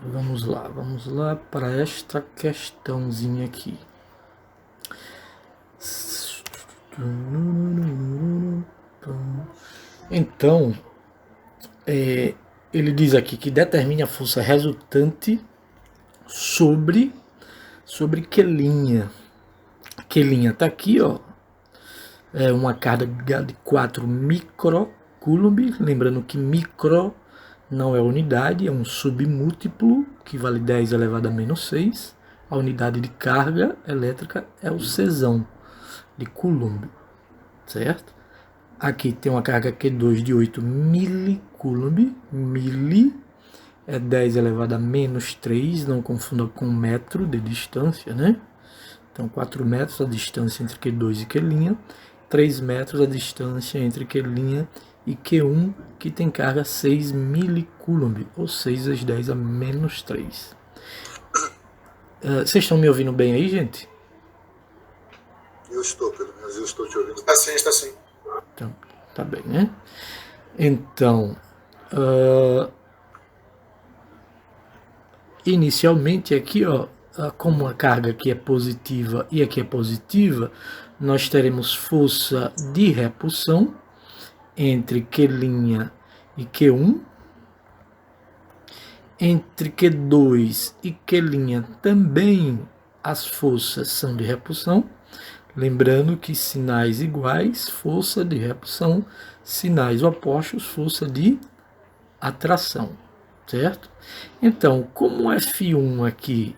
Vamos lá para esta questãozinha aqui. Então, ele diz aqui que determine a força resultante sobre que linha. Que linha está aqui, ó. É uma carga de 4 microcoulomb, lembrando que micro não é unidade, é um submúltiplo, que vale 10 elevado a menos 6. A unidade de carga elétrica é o Czão de Coulomb, certo? Aqui tem uma carga Q2 de 8 milicoulomb, mili é 10 elevado a menos 3, não confunda com metro de distância, né? Então 4 metros a distância entre Q2 e Q', 3 metros a distância entre Q' e Q1, que tem carga 6 milicoulomb, ou 6 vezes 10 a menos 3. Vocês estão me ouvindo bem aí, gente? Eu estou, pelo menos eu estou te ouvindo. Está sim, está sim. Então, tá bem, né? Então, inicialmente aqui, ó, como a carga aqui é positiva e aqui é positiva, nós teremos força de repulsão entre Q' e Q1, entre Q2 e Q' também as forças são de repulsão, lembrando que sinais iguais, força de repulsão, sinais opostos, força de atração, certo? Então, como F1 aqui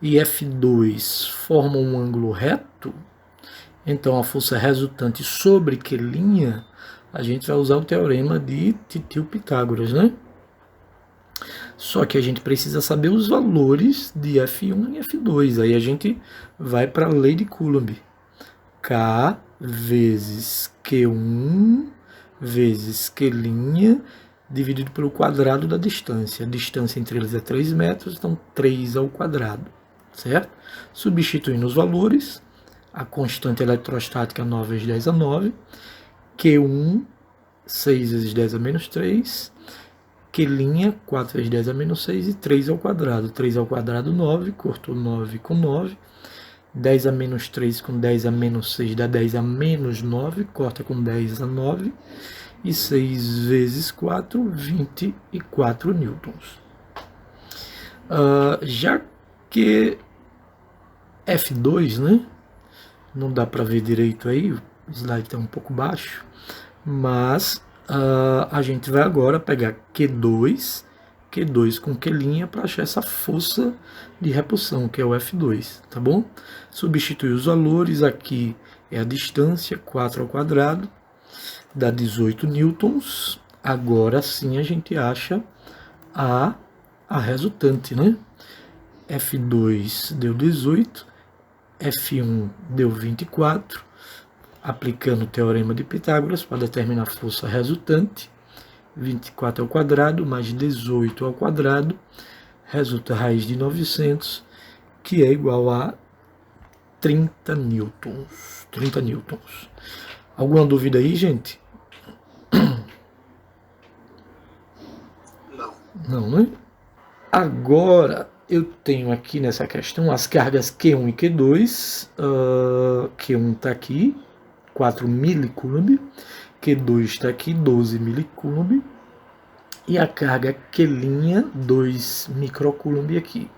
e F2 formam um ângulo reto, então a força resultante sobre Q', a gente vai usar o teorema de Titio-Pitágoras, né? Só que a gente precisa saber os valores de F1 e F2. Aí a gente vai para a lei de Coulomb. K vezes Q1 vezes Q' dividido pelo quadrado da distância. A distância entre eles é 3 metros, então 3 ao quadrado, certo? Substituindo os valores, a constante eletrostática 9 vezes 10 a 9, Q1 6 vezes 10 a menos 3, Q', 4 vezes 10 a menos 6 e 3 ao quadrado. 3 ao quadrado, 9, cortou 9 com 9. 10 a menos 3 com 10 a menos 6 dá 10 a menos 9, corta com 10 a 9. E 6 vezes 4, 24 newtons. Já que F2, né? Não dá para ver direito aí, o slide está um pouco baixo, mas a gente vai agora pegar Q2 com Q' para achar essa força de repulsão, que é o F2, tá bom? Substituir os valores, aqui é a distância, 4 ao quadrado, dá 18 newtons. Agora sim a gente acha a resultante, né? F2 deu 18, F1 deu 24, aplicando o teorema de Pitágoras para determinar a força resultante, 24 ao quadrado mais 18 ao quadrado, resulta a raiz de 900, que é igual a 30 newtons. 30 newtons. Alguma dúvida aí, gente? Não. Não, né? Agora, eu tenho aqui nessa questão as cargas Q1 e Q2. Q1 está aqui, 4 milicoulomb. Q2 está aqui, 12 milicoulomb. E a carga Q', 2 microcoulomb aqui.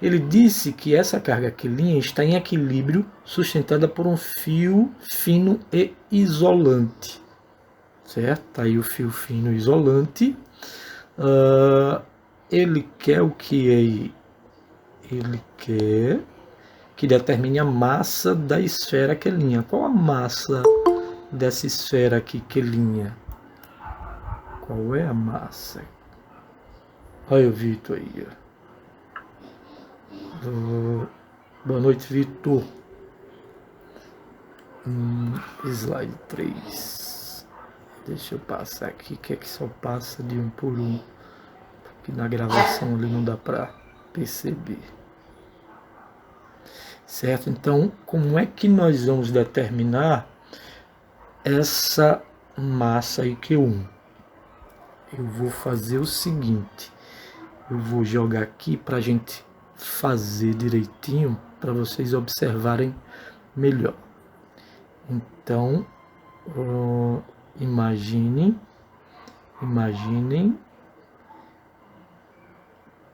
Ele disse que essa carga Q' está em equilíbrio, sustentada por um fio fino e isolante. Certo? Está aí o fio fino isolante. Ele quer o que aí? Ele quer que determine a massa da esfera Q'. Qual a massa dessa esfera aqui, Q'? Qual é a massa? Olha o Vitor aí. Boa noite, Vitor. Slide 3. Deixa eu passar aqui, que é que só passa de um por um. Porque na gravação ali não dá para perceber. Certo? Então, como é que nós vamos determinar essa massa aí Q1? Eu vou fazer o seguinte. Eu vou jogar aqui para a gente fazer direitinho, para vocês observarem melhor. Então, imaginem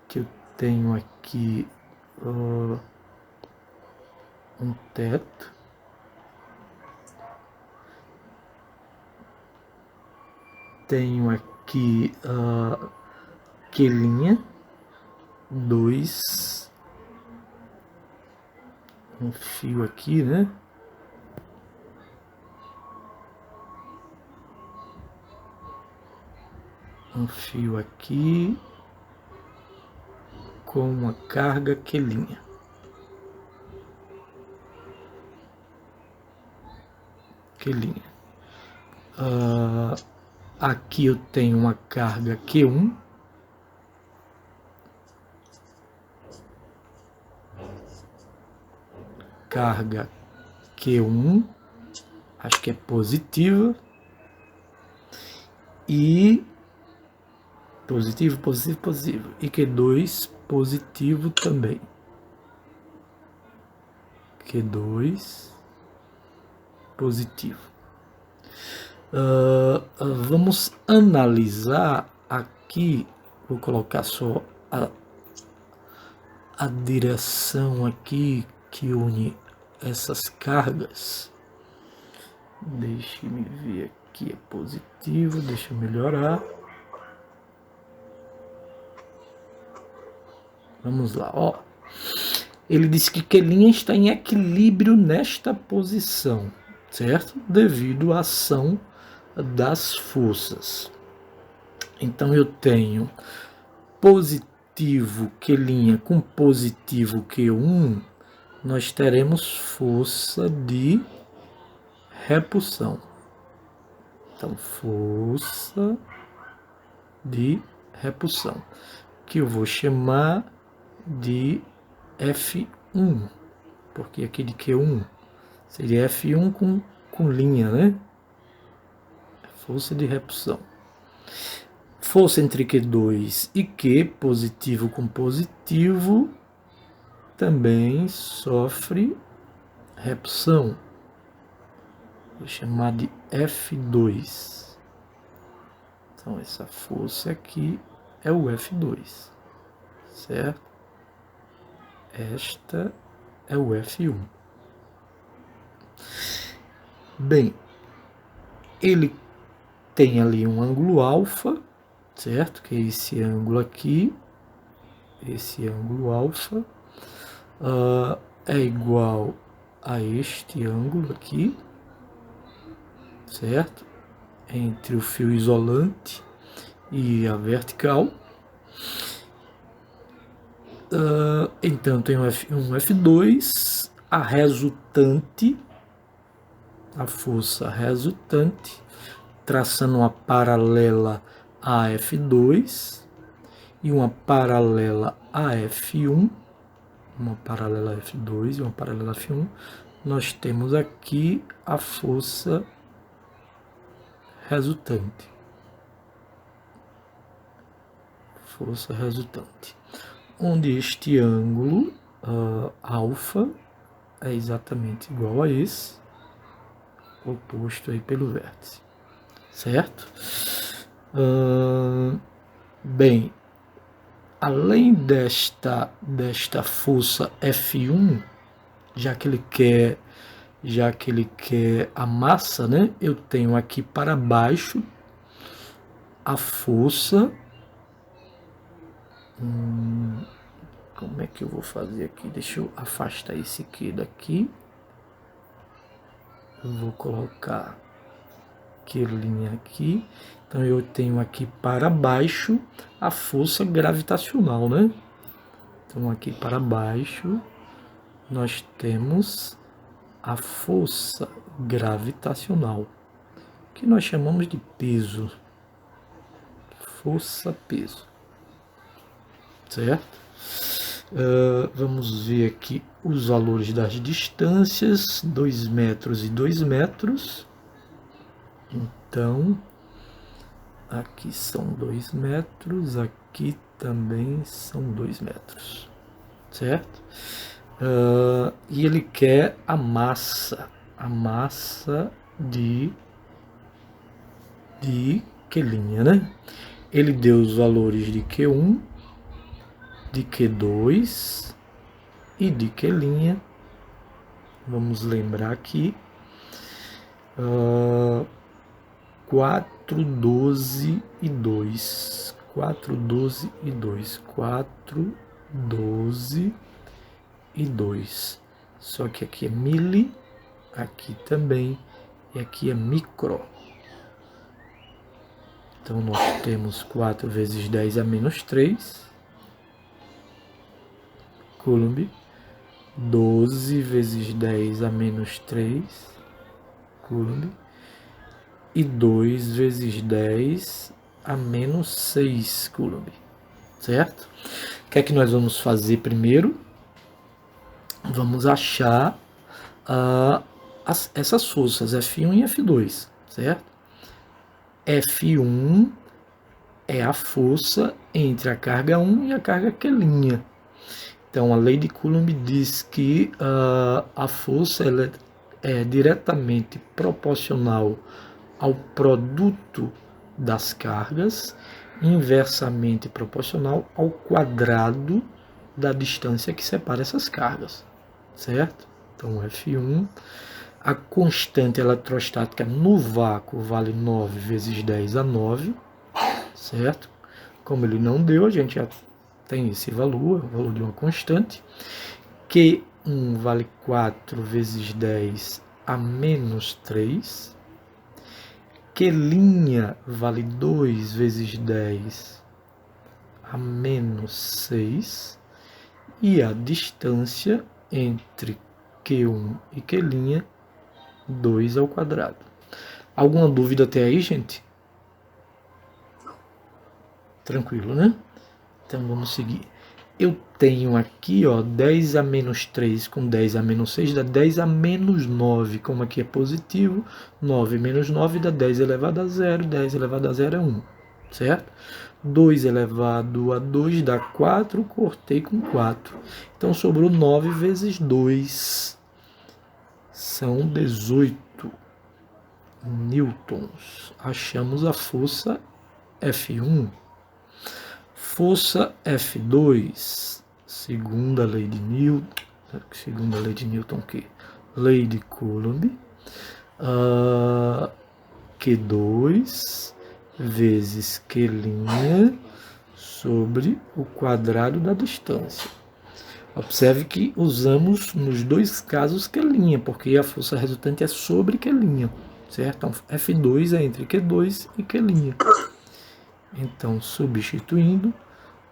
que eu tenho aqui um teto. Tenho aqui quelinha, um fio aqui, né? Um fio aqui com uma carga quelinha. Aqui eu tenho uma carga Q1. Carga Q1, acho que é positiva. E positivo. E Q2 positivo também. Q2 positivo. Vamos analisar aqui. Vou colocar só a direção aqui que une essas cargas. Deixe-me ver aqui, é positivo, deixa eu melhorar. Vamos lá, ó. Ele disse que quelinha está em equilíbrio nesta posição, certo? Devido à ação das forças. Então eu tenho positivo quelinha com positivo Q1, nós teremos força de repulsão. Então, força de repulsão, que eu vou chamar de F1, porque aqui de Q1 seria F1 com linha, né? Força de repulsão. Força entre Q2 e Q, positivo com positivo, também sofre repulsão. Vou chamar de F2. Então, essa força aqui é o F2, certo? Esta é o F1. Bem, ele tem ali um ângulo alfa, certo? Que é esse ângulo aqui. Esse ângulo alfa é igual a este ângulo aqui, certo? Entre o fio isolante e a vertical. Então tem um F1, F2, a resultante, a força resultante, traçando uma paralela a F2 e uma paralela a F1, uma paralela a F2 e uma paralela a F1, nós temos aqui a força resultante. Força resultante. Onde este ângulo alfa é exatamente igual a esse, oposto aí pelo vértice, certo? Bem, além desta força F1, já que ele quer a massa, né? Eu tenho aqui para baixo a força. Como é que eu vou fazer aqui? Deixa eu afastar esse aqui daqui. Eu vou colocar quelinha aqui. Então eu tenho aqui para baixo a força gravitacional, né? Então aqui para baixo nós temos a força gravitacional, que nós chamamos de peso. Força-peso, certo? Vamos ver aqui os valores das distâncias, 2 metros e 2 metros. Então, aqui são 2 metros, aqui também são 2 metros, certo? E ele quer a massa de Q', né? Ele deu os valores de Q1, de Q2 e de Q'. Vamos lembrar aqui. 4, 12 e 2. 4, 12 e 2. 4, 12 e 2. Só que aqui é mili, aqui também, e aqui é micro. Então nós temos 4 vezes 10 a menos 3 Coulomb. 12 vezes 10 a menos 3 Coulomb. E 2 vezes 10 a menos 6 Coulomb. Certo? O que é que nós vamos fazer primeiro? Vamos achar essas forças F1 e F2, certo? F1 é a força entre a carga 1 e a carga Q'. Então, a lei de Coulomb diz que a força ela é diretamente proporcional ao produto das cargas, inversamente proporcional ao quadrado da distância que separa essas cargas, certo? Então, F1, a constante eletrostática no vácuo vale 9 vezes 10 a 9, certo? Como ele não deu, a gente já tem esse valor, o valor de uma constante. Q1 vale 4 vezes 10 a menos 3. Q' vale 2 vezes 10 a menos 6. E a distância entre Q1 e Q', 2 ao quadrado. Alguma dúvida até aí, gente? Tranquilo, né? Então vamos seguir. Eu tenho aqui, ó, 10 a menos 3 com 10 a menos 6 dá 10 a menos 9. Como aqui é positivo, 9 menos 9 dá 10 elevado a 0. 10 elevado a 0 é 1, certo? 2 elevado a 2 dá 4, cortei com 4. Então sobrou 9 vezes 2. São 18 newtons. Achamos a força F1. Força F2, segunda lei de Newton, que? Lei de Coulomb, Q2 vezes Q' sobre o quadrado da distância. Observe que usamos nos dois casos Q', porque a força resultante é sobre Q', certo? Então, F2 é entre Q2 e Q'. Então, substituindo,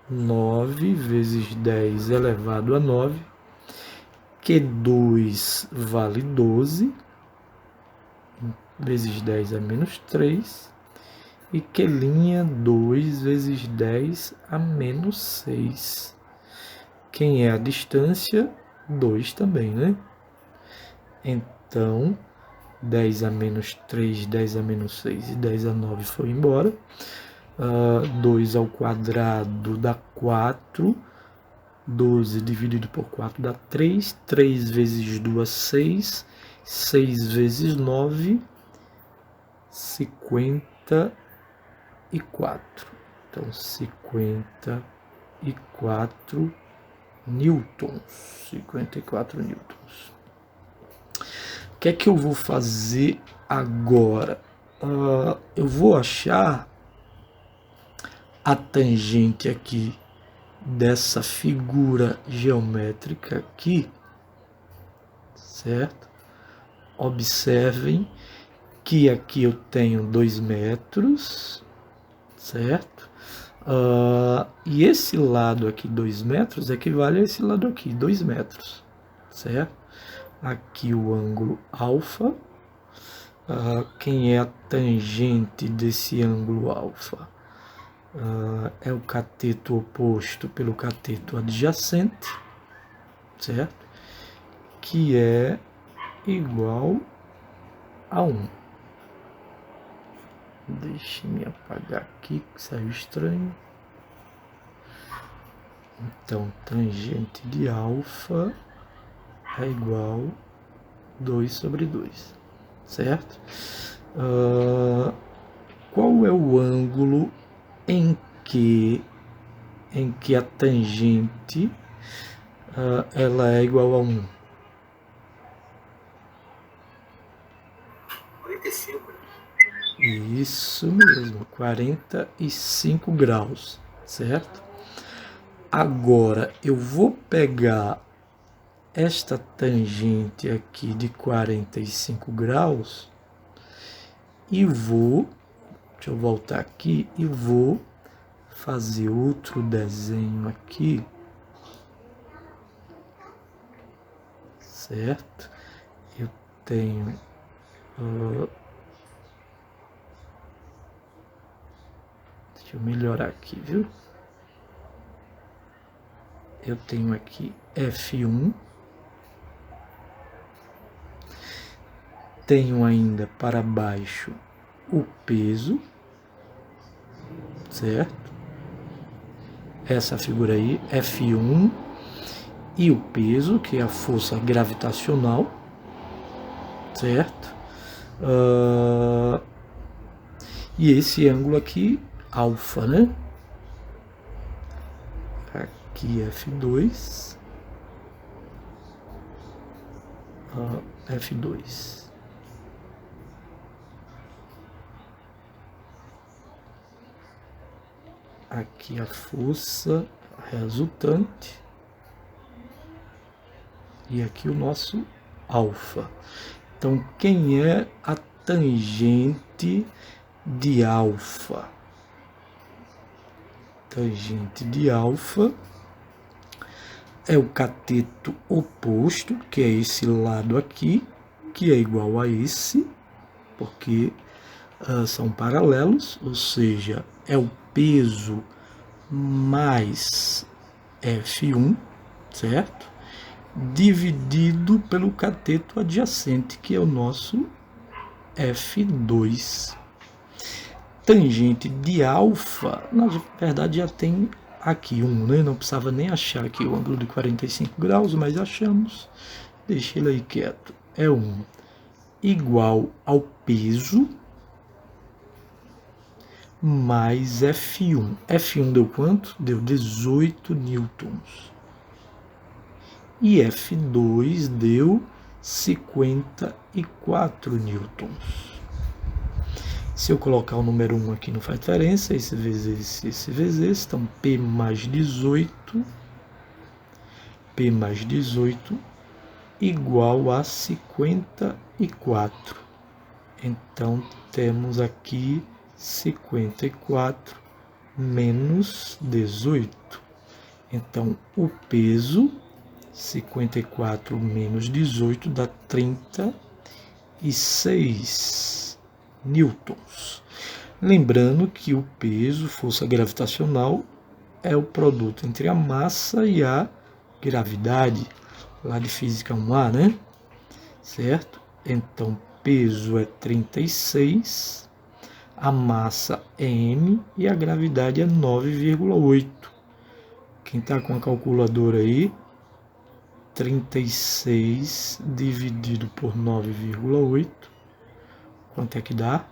9 vezes 10 elevado a 9, Q2 vale 12, vezes 10 a menos 3, e Q', 2 vezes 10 a menos 6. Quem é a distância? 2 também, né? Então, 10 a menos 3, 10 a menos 6 e 10 a 9 foi embora. 2 ao quadrado dá 4. 12 dividido por 4 dá 3. 3 vezes 2, 6. 6 vezes 9, 54. Então, 54 newtons. 54 newtons. O que é que eu vou fazer agora? Eu vou achar a tangente aqui dessa figura geométrica aqui, certo? Observem que aqui eu tenho 2 metros, certo? E esse lado aqui, 2 metros, equivale a esse lado aqui, 2 metros, certo? Aqui o ângulo alfa. Quem é a tangente desse ângulo alfa? É o cateto oposto pelo cateto adjacente, certo? Que é igual a 1. Deixe me apagar aqui, que saiu estranho. Então, tangente de alfa é igual 2 sobre 2, certo? Qual é o ângulo em que a tangente ela é igual a 1? 45. Isso mesmo, 45 graus, certo? Agora, eu vou pegar esta tangente aqui de 45 graus e vou, deixa eu voltar aqui, e vou fazer outro desenho aqui, certo? Eu tenho deixa eu melhorar aqui, viu? Eu tenho aqui F1, tenho ainda para baixo o peso, certo? Essa figura aí, F1 e o peso, que é a força gravitacional, certo? E esse ângulo aqui, alfa, né? Aqui F2, F2. Aqui a força resultante e aqui o nosso alfa. Então, quem é a tangente de alfa? Tangente de alfa é o cateto oposto, que é esse lado aqui, que é igual a esse, porque são paralelos, ou seja, é o peso mais F1, certo? Dividido pelo cateto adjacente, que é o nosso F2. Tangente de alfa, na verdade já tem aqui 1, né? Não precisava nem achar aqui o ângulo de 45 graus, mas achamos. Deixa ele aí quieto. É 1 igual ao peso mais F1. F1 deu quanto? Deu 18 newtons. E F2 deu 54 newtons. Se eu colocar o número 1 aqui não faz diferença, esse vezes esse vezes esse, então P mais 18 igual a 54. Então temos aqui 54 menos 18. Então o peso 54 menos 18 dá 36 newtons. Lembrando que o peso, força gravitacional, é o produto entre a massa e a gravidade, lá de física 1A, né? Certo? Então, peso é 36, a massa é m e a gravidade é 9,8. Quem está com a calculadora aí, 36 dividido por 9,8, quanto é que dá?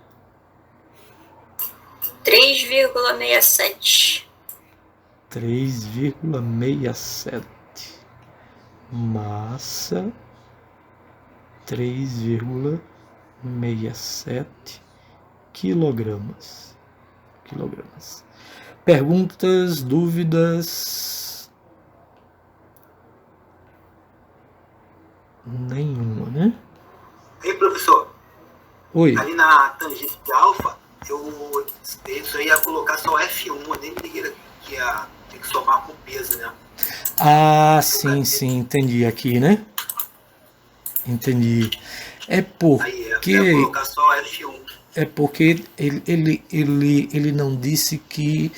3,67. 3,67. Massa 3,67 quilogramas. Perguntas, dúvidas? Nenhuma, né? Ei, professor. Oi. Ali na tangente de alfa, isso aí ia colocar só F1, eu nem liguei que ia ter que somar com peso, né? Ah, sim, entendi aqui, né? Entendi. É porque ia colocar só F1. É porque ele não disse que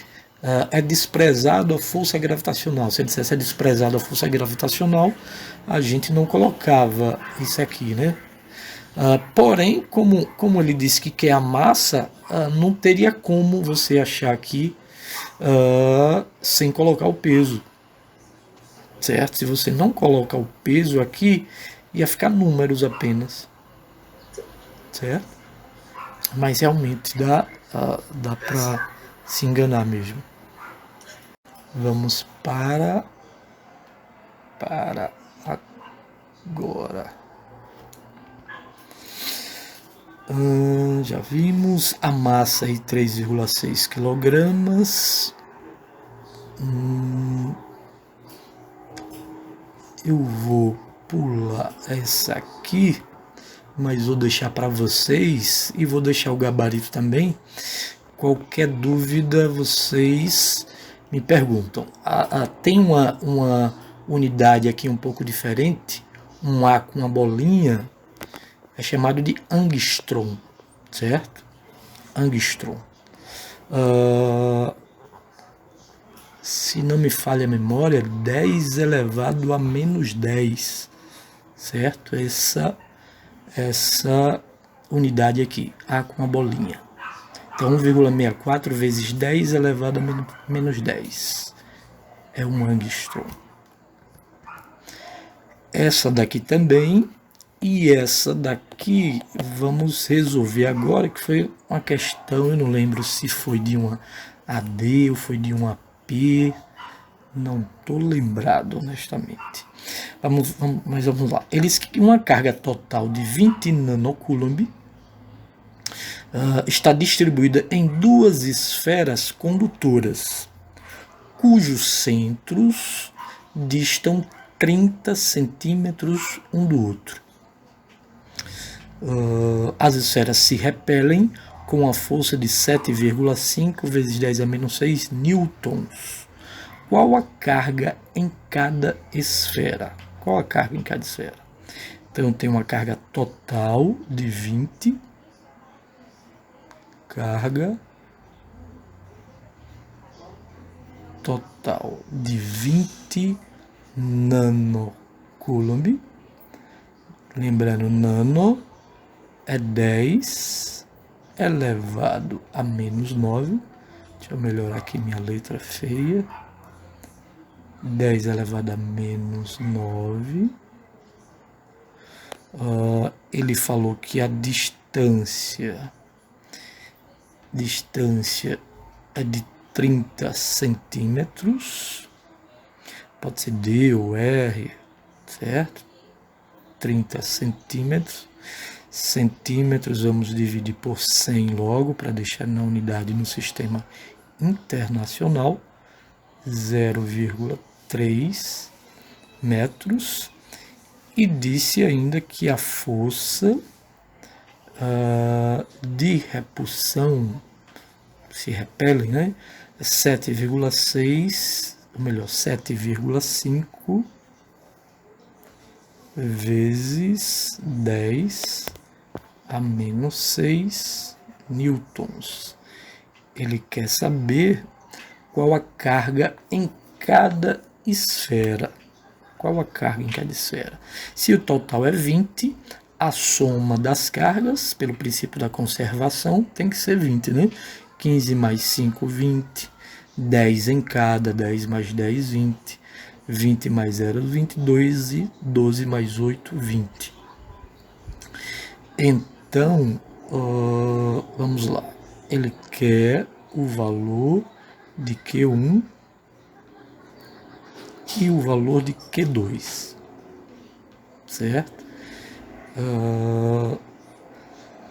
é desprezado a força gravitacional. Se ele dissesse é desprezado a força gravitacional, a gente não colocava isso aqui, né? Porém, como ele disse que quer a massa, não teria como você achar aqui sem colocar o peso, certo? Se você não colocar o peso aqui, ia ficar números apenas, certo? Mas realmente dá para se enganar mesmo. Vamos para agora. Já vimos a massa aí 3,6 kg. Eu vou pular essa aqui, mas vou deixar para vocês e vou deixar o gabarito também. Qualquer dúvida vocês me perguntam. Tem uma unidade aqui um pouco diferente, um A com uma bolinha, é chamado de angstrom, certo? Angstrom. Se não me falha a memória, 10 elevado a menos 10, certo? Essa unidade aqui, A com a bolinha. Então, 1,64 vezes 10 elevado a menos 10 é um angstrom. Essa daqui também, e essa daqui vamos resolver agora, que foi uma questão, eu não lembro se foi de uma AD ou foi de uma AP, não estou lembrado honestamente. Mas vamos lá. Eles uma carga total de 20 nanocoulomb está distribuída em duas esferas condutoras, cujos centros distam 30 centímetros um do outro. As esferas se repelem com a força de 7,5 vezes 10 a menos 6 newtons. Qual a carga em cada esfera? Qual a carga em cada esfera? Então, tem uma carga total de 20. Carga total de 20 nanocoulomb. Lembrando, nano é 10 elevado a menos 9. Deixa eu melhorar aqui minha letra feia. 10 elevado a menos 9. Ele falou que a distância é de 30 centímetros. Pode ser D ou R, certo? 30 centímetros. Centímetros vamos dividir por 100 logo, para deixar na unidade no sistema internacional. 0,3 metros. E disse ainda que a força de repulsão, se repelem, né? 7,6, ou melhor, 7,5 vezes 10 a menos 6 newtons. Ele quer saber qual a carga em cada esfera. Qual a carga em cada esfera? Se o total é 20, a soma das cargas, pelo princípio da conservação, tem que ser 20, né? 15 mais 5, 20. 10 em cada, 10 mais 10, 20. 20 mais 0, 22. E 12 mais 8, 20. Então, vamos lá. Ele quer o valor de Q1 e o valor de Q2, certo?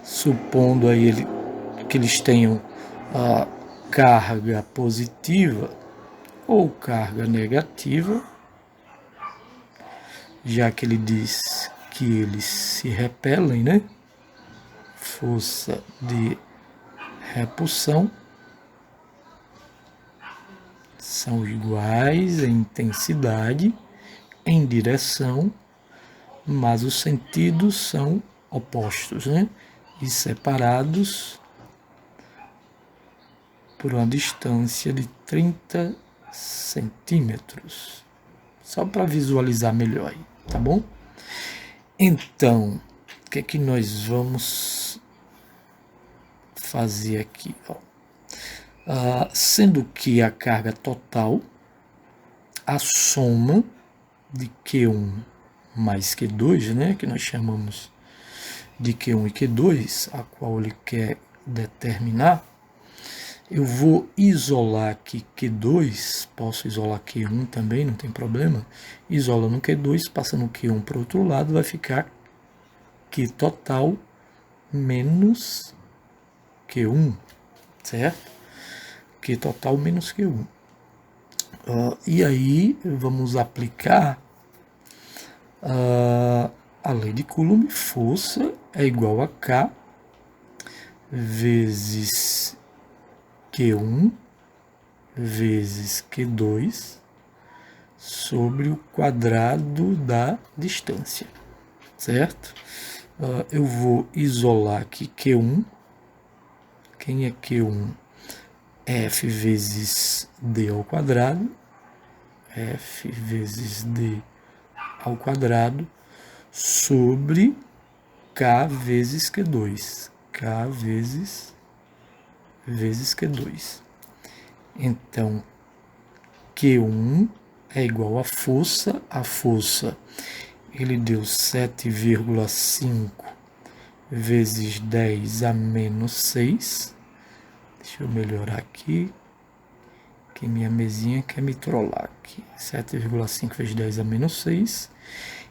Supondo aí que eles tenham a carga positiva ou carga negativa, já que ele diz que eles se repelem, né? Força de repulsão são iguais em intensidade, em direção, mas os sentidos são opostos, né? E separados por uma distância de 30 centímetros. Só para visualizar melhor aí, tá bom? Então, que é que nós vamos fazer aqui? Ó. Sendo que a carga total, a soma de Q1 mais Q2, né, que nós chamamos de Q1 e Q2, a qual ele quer determinar, eu vou isolar aqui Q2, posso isolar Q1 também, não tem problema, isola no Q2, passa no Q1 para o outro lado, vai ficar Q total menos Q1, certo? Q total menos Q1. E aí vamos aplicar a lei de Coulomb. Força é igual a K vezes Q1 vezes Q2 sobre o quadrado da distância, certo? Eu vou isolar aqui Q1. Quem é Q1? F vezes D ao quadrado, F vezes D ao quadrado, sobre K vezes Q2, K vezes Q2. Então, Q1 é igual a força ele deu 7,5 vezes 10 a menos 6. Deixa eu melhorar aqui, que minha mesinha quer me trollar aqui. 7,5 vezes 10 a menos 6.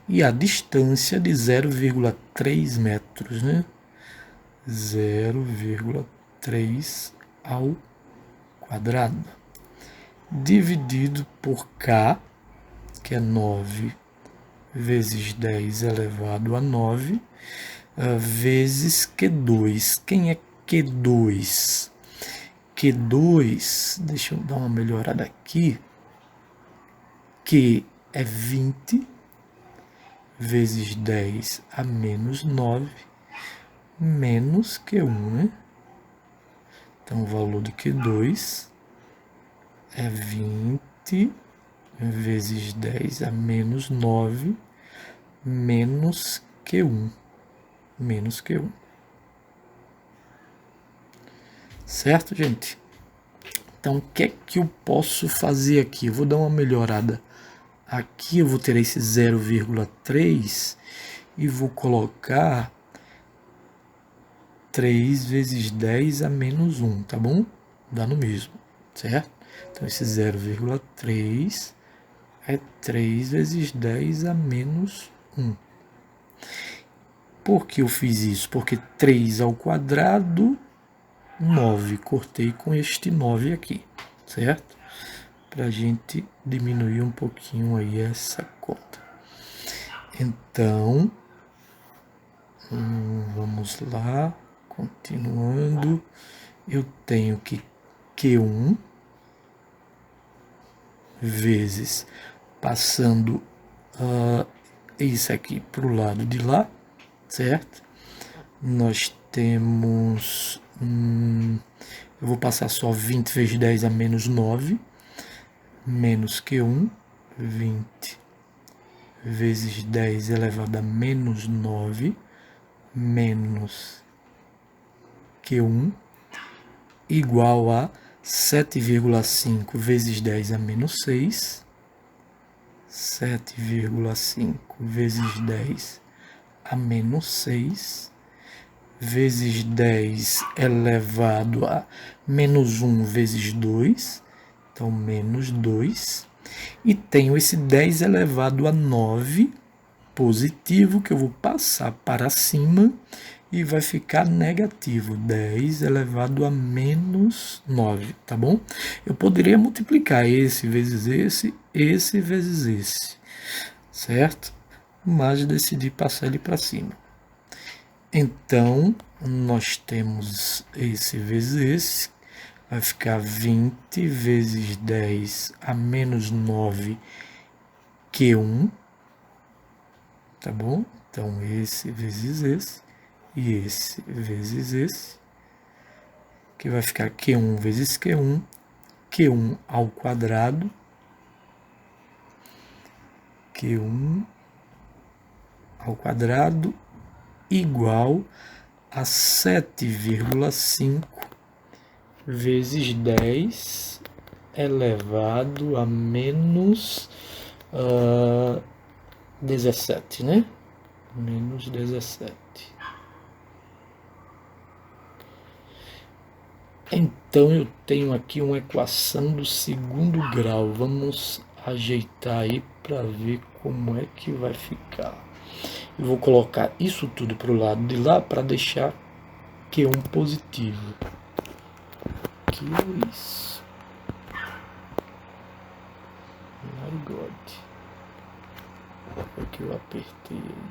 E a distância de 0,3 metros, né? 0,3 ao quadrado. Dividido por K, que é 9 vezes 10 elevado a 9, vezes Q2. Quem é Q2? Q2, deixa eu dar uma melhorada aqui, Q é 20 vezes 10 a menos 9, menos Q1, né? Então, o valor de Q2 é 20 vezes 10 a menos 9, menos Q1, menos Q1. Certo, gente? Então, o que é que eu posso fazer aqui? Eu vou dar uma melhorada. Aqui eu vou ter esse 0,3 e vou colocar 3 vezes 10 a menos 1, tá bom? Dá no mesmo, certo? Então, esse 0,3 é 3 vezes 10 a menos 1. Por que eu fiz isso? Porque 3 ao quadrado, 9. Cortei com este 9 aqui, certo? Para a gente diminuir um pouquinho aí essa conta. Então, vamos lá, continuando. Eu tenho que Q1 vezes, passando isso aqui para o lado de lá, certo? Nós temos, eu vou passar só 20 vezes 10 a menos 9, menos Q1, 20 vezes 10 elevado a menos 9, menos Q1, igual a 7,5 vezes 10 a menos 6, 7,5 vezes 10 a menos 6, vezes 10 elevado a menos 1 vezes 2, então menos 2, e tenho esse 10 elevado a 9 positivo, que eu vou passar para cima, e vai ficar negativo, 10 elevado a menos 9, tá bom? Eu poderia multiplicar esse vezes esse vezes esse, certo? Mas decidi passar ele para cima. Então, nós temos esse vezes esse, vai ficar 20 vezes 10 a menos 9 Q1, tá bom? Então, esse vezes esse, e esse vezes esse, que vai ficar Q1 vezes Q1, Q1 ao quadrado, Q1 ao quadrado, igual a 7,5 vezes 10 elevado a menos 17, né? Menos 17. Então eu tenho aqui uma equação do segundo grau. Vamos ajeitar aí para ver como é que vai ficar. Eu vou colocar isso tudo para o lado de lá para deixar Q1 positivo. Que é isso? My God. É que eu apertei aí.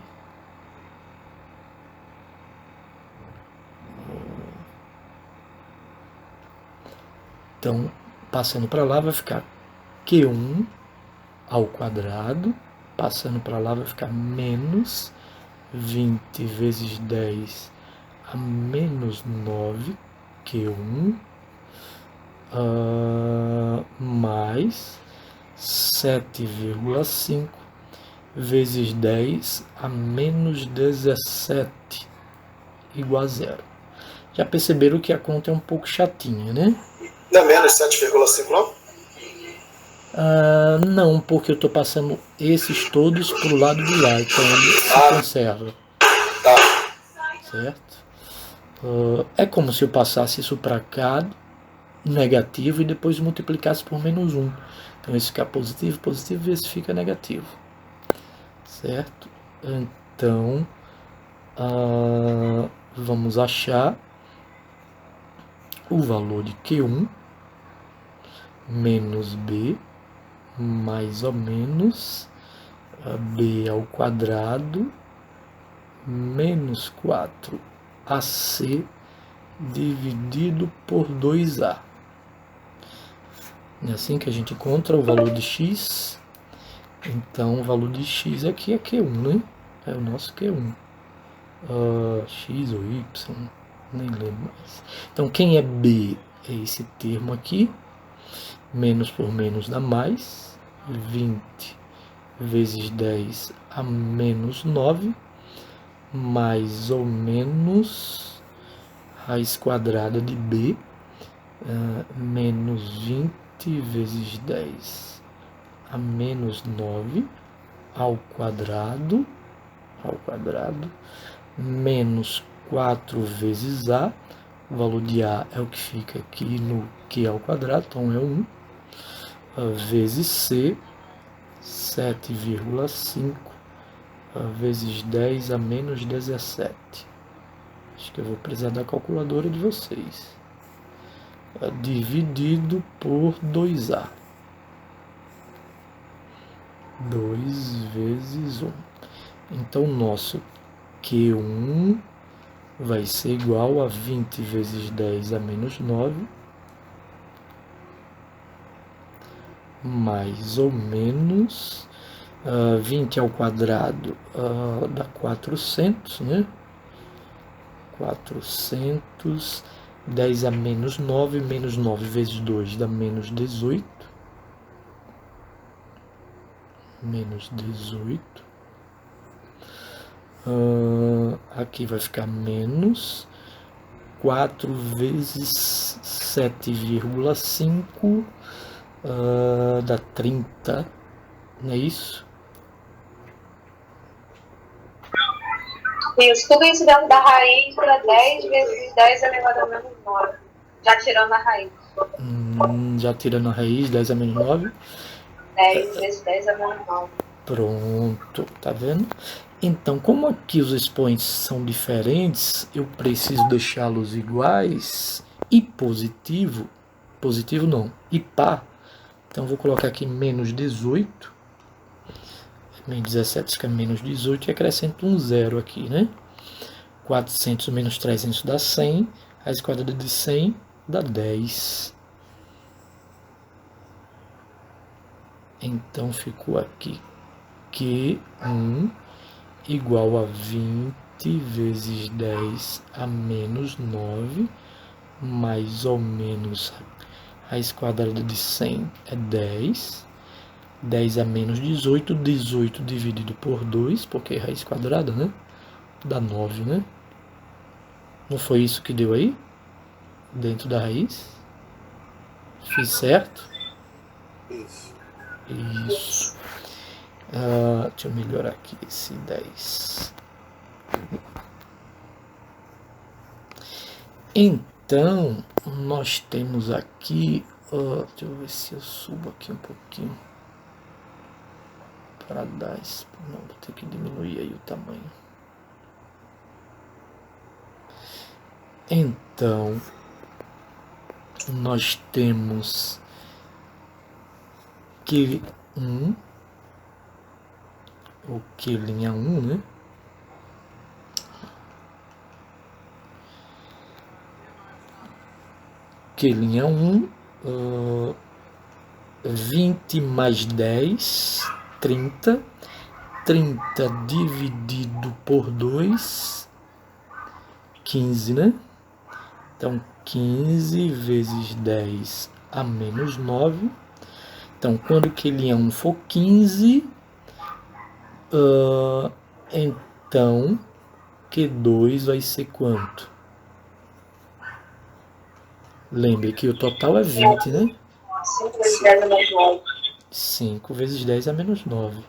Então, passando para lá vai ficar Q1 ao quadrado. Passando para lá vai ficar menos 20 vezes 10 a menos 9 Q1 mais 7,5 vezes 10 a menos 17 igual a zero. Já perceberam que a conta é um pouco chatinha, né? Não é menos 7,5 não? Não, porque eu estou passando esses todos para o lado de lá, então ele se conserva. Tá. Certo? É como se eu passasse isso para cá, negativo, e depois multiplicasse por menos 1. Então esse fica positivo, positivo, e esse fica negativo. Certo? Então, vamos achar o valor de Q1 menos B mais ou menos B ao quadrado menos 4AC dividido por 2A. É assim que a gente encontra o valor de x. Então o valor de x aqui é Q1, né? É o nosso Q1. X ou Y, nem lembro mais. Então quem é B é esse termo aqui. Menos por menos dá mais, 20 vezes 10 a menos 9, mais ou menos raiz quadrada de B, menos 20 vezes 10 a menos 9, ao quadrado, menos 4 vezes A, o valor de A é o que fica aqui no Q ao quadrado, então é 1, vezes C, 7,5 vezes 10 a menos 17. Acho que eu vou precisar da calculadora de vocês. Dividido por 2A. 2 vezes 1. Então, nosso Q1 vai ser igual a 20 vezes 10 a menos 9, mais ou menos 20 ao quadrado dá 400, né? 400, 10 a menos 9 vezes 2 dá menos 18. Menos 18. Aqui vai ficar menos 4 vezes 7,5 dá 30, não é isso? Isso, tudo isso dentro da raiz para 10 vezes 10 elevado a menos 9. Já tirando a raiz. Já tirando a raiz, 10 a menos 9. 10 vezes 10 a menos 9. Pronto, tá vendo? Então, como aqui os expoentes são diferentes, eu preciso deixá-los iguais e positivo não, e par. Então, vou colocar aqui menos 18. Menos 17 fica menos 18 e acrescento um zero aqui, né? 400 menos 300 dá 100. Raiz quadrada de 100 dá 10. Então, ficou aqui Q1 igual a 20 vezes 10 a menos 9, mais ou menos raiz quadrada de 100 é 10. 10 a menos 18, 18 dividido por 2, porque é raiz quadrada, né? dá 9, né? Não foi isso que deu aí? Dentro da raiz? Fiz certo? Isso. Isso. Deixa eu melhorar aqui esse 10. Então, nós temos aqui... deixa eu ver se eu subo aqui um pouquinho. Para dar esse... Não, vou ter que diminuir aí o tamanho. Então, nós temos Q1, ou Q'1, né? Q'1, 20 mais 10, 30. 30 dividido por 2, 15, né? Então, 15 vezes 10 a menos 9. Então, quando Q'1 for 15, então Q2 vai ser quanto? Lembre que o total é 20, né? 5 vezes 10 a menos 9. 5 vezes 10 a menos 9.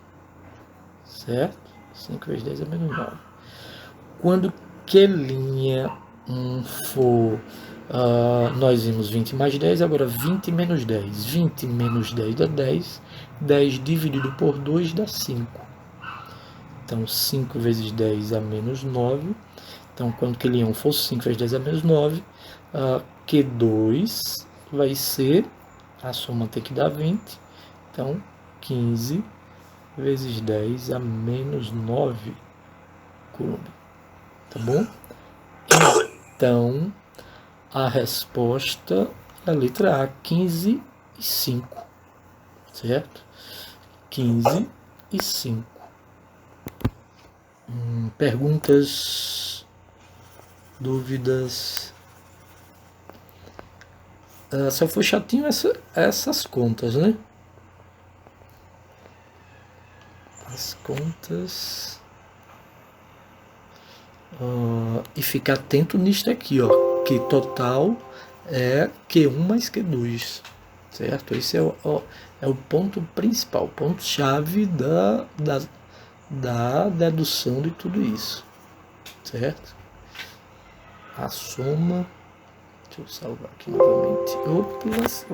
Certo? 5 vezes 10 a menos 9. Quando Q'1 for... nós vimos 20 mais 10, agora 20 menos 10. 20 menos 10 dá 10. 10 dividido por 2 dá 5. Então, 5 vezes 10 a menos 9. Então, quando Q'1 for 5 vezes 10 a menos 9, Q2 vai ser... A soma tem que dar 20. Então, 15 vezes 10 a menos 9 coulomb. Tá bom? Então, a resposta é a letra A, 15 e 5. Certo? 15 e 5. Perguntas? Dúvidas? Só foi chatinho essas contas, né? As contas... e ficar atento nisto aqui, ó, que total é Q1 mais Q2, certo? Esse é o ponto principal, ponto-chave da dedução de tudo isso, certo? A soma, deixa eu salvar aqui novamente, oplas,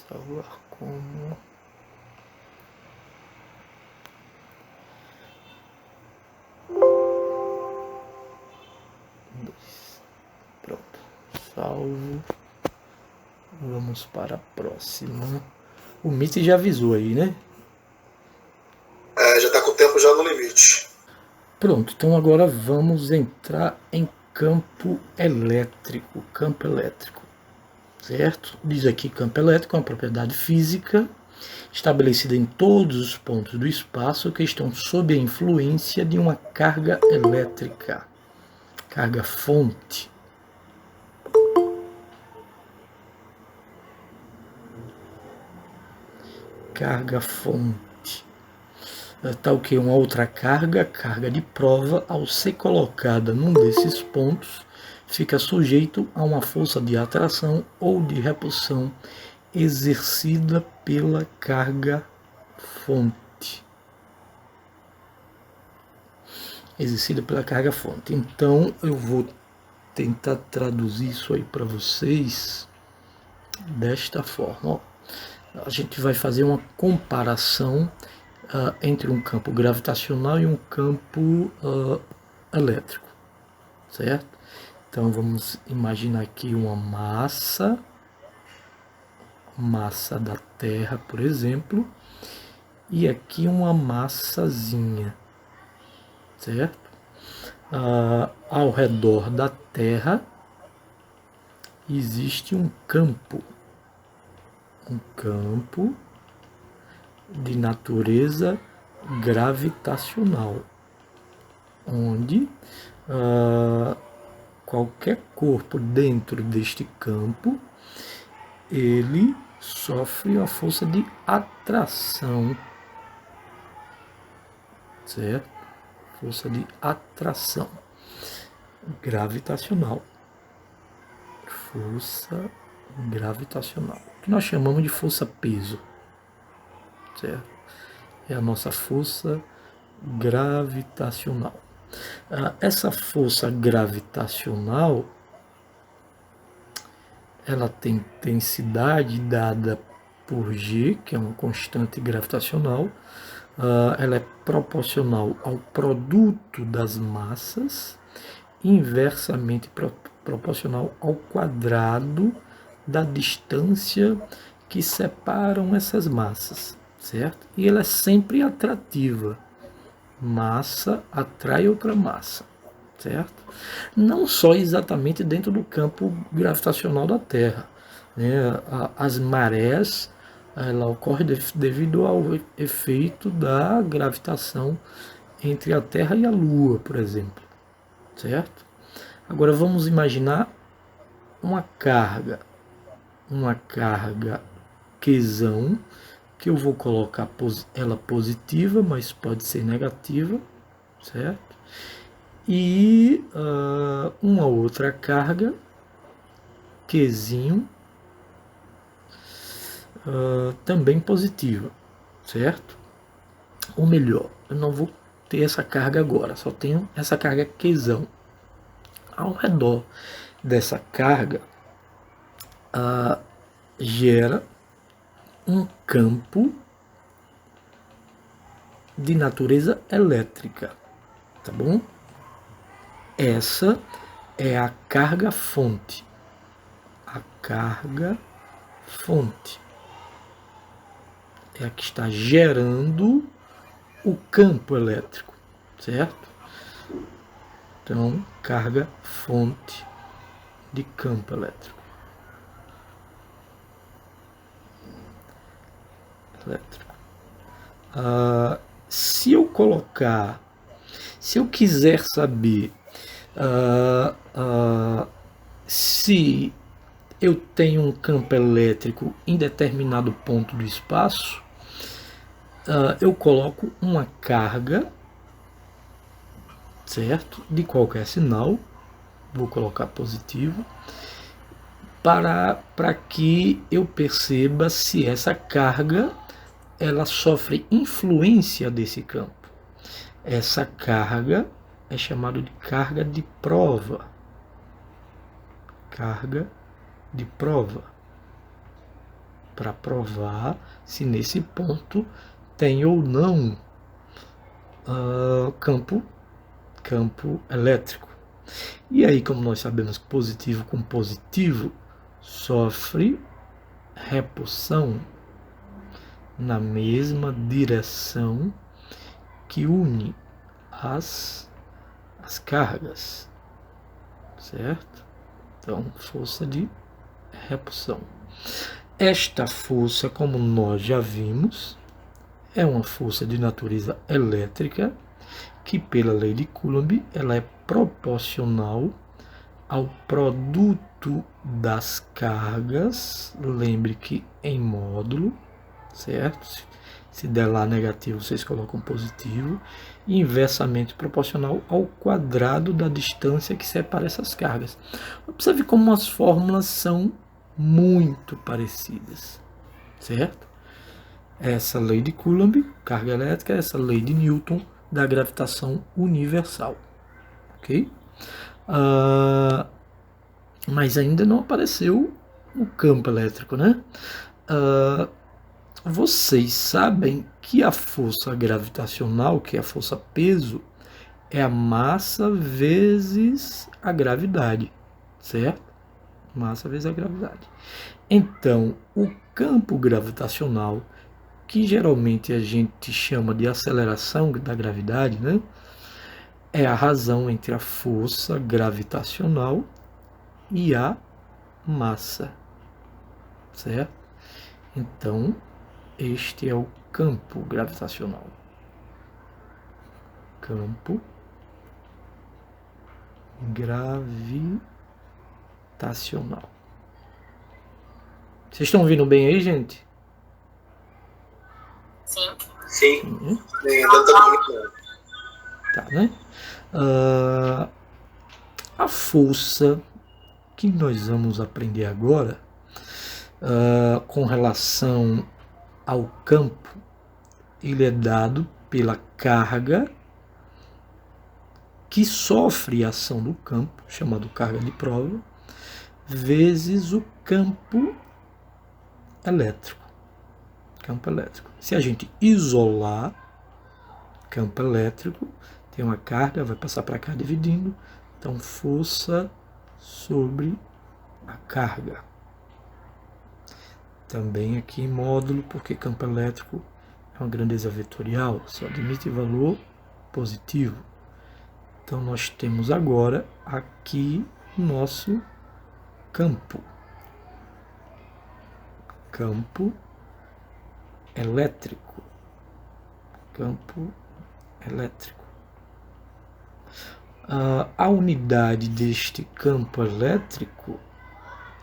salvar como... Pronto, salvo. Vamos para a próxima. O Meet já avisou aí, né? Já está com o tempo já no limite. Pronto, então agora vamos entrar em campo elétrico. Campo elétrico, certo? Diz aqui campo elétrico é uma propriedade física estabelecida em todos os pontos do espaço que estão sob a influência de uma carga elétrica. Carga fonte. Carga fonte. Tal que uma outra carga de prova, ao ser colocada num desses pontos, fica sujeito a uma força de atração ou de repulsão exercida pela carga fonte. Exercida pela carga fonte. Então, eu vou tentar traduzir isso aí para vocês desta forma. Ó, a gente vai fazer uma comparação entre um campo gravitacional e um campo elétrico, certo? Então, vamos imaginar aqui uma massa da Terra, por exemplo, e aqui uma massazinha, certo? Ao redor da Terra existe um campo de natureza gravitacional, onde qualquer corpo dentro deste campo ele sofre a força de atração certo? Força de atração gravitacional. Força gravitacional, que nós chamamos de força peso, certo? É a nossa força gravitacional. Essa força gravitacional, ela tem intensidade dada por G, que é uma constante gravitacional. Ela é proporcional ao produto das massas, inversamente proporcional ao quadrado da distância que separam essas massas, certo? E ela é sempre atrativa. Massa atrai outra massa, certo? Não só exatamente dentro do campo gravitacional da Terra, né? As marés, ela ocorre devido ao efeito da gravitação entre a Terra e a Lua, por exemplo, certo? Agora vamos imaginar uma carga Qzão, que eu vou colocar ela positiva, mas pode ser negativa, certo? E uma outra carga Qzinho, também positiva, certo? Ou melhor, eu não vou ter essa carga agora, só tenho essa carga Qzão. Ao redor dessa carga, gera um campo de natureza elétrica, tá bom? Essa é a carga fonte. A carga fonte é a que está gerando o campo elétrico, certo? Então, carga fonte de campo elétrico. Se eu quiser saber se eu tenho um campo elétrico em determinado ponto do espaço, eu coloco uma carga, certo? De qualquer sinal, vou colocar positivo, para que eu perceba se essa carga ela sofre influência desse campo. Essa carga é chamada de carga de prova. Carga de prova. Para provar se nesse ponto tem ou não campo elétrico. E aí, como nós sabemos que positivo com positivo sofre repulsão na mesma direção que une as cargas, certo? Então, força de repulsão. Esta força, como nós já vimos, é uma força de natureza elétrica que, pela lei de Coulomb, ela é proporcional ao produto das cargas. Lembre que em módulo, certo? Se der lá negativo, vocês colocam positivo. E inversamente proporcional ao quadrado da distância que separa essas cargas. Observe como as fórmulas são muito parecidas, certo? Essa lei de Coulomb, carga elétrica, essa lei de Newton, da gravitação universal, ok? Mas ainda não apareceu o campo elétrico, né? Vocês sabem que a força gravitacional, que é a força peso, é a massa vezes a gravidade, certo? Massa vezes a gravidade. Então, o campo gravitacional, que geralmente a gente chama de aceleração da gravidade, né? É a razão entre a força gravitacional e a massa, certo? Então, este é o campo gravitacional. Campo gravitacional. Vocês estão ouvindo bem aí, gente? Sim. Sim. Tá, né? A força que nós vamos aprender agora com relação ao campo, ele é dado pela carga que sofre a ação do campo, chamado carga de prova, vezes o campo elétrico. Campo elétrico. Se a gente isolar campo elétrico, tem uma carga, vai passar para cá dividindo, então força sobre a carga. Também aqui em módulo, porque campo elétrico é uma grandeza vetorial, só admite valor positivo. Então nós temos agora aqui o nosso campo elétrico. Campo elétrico. A unidade deste campo elétrico,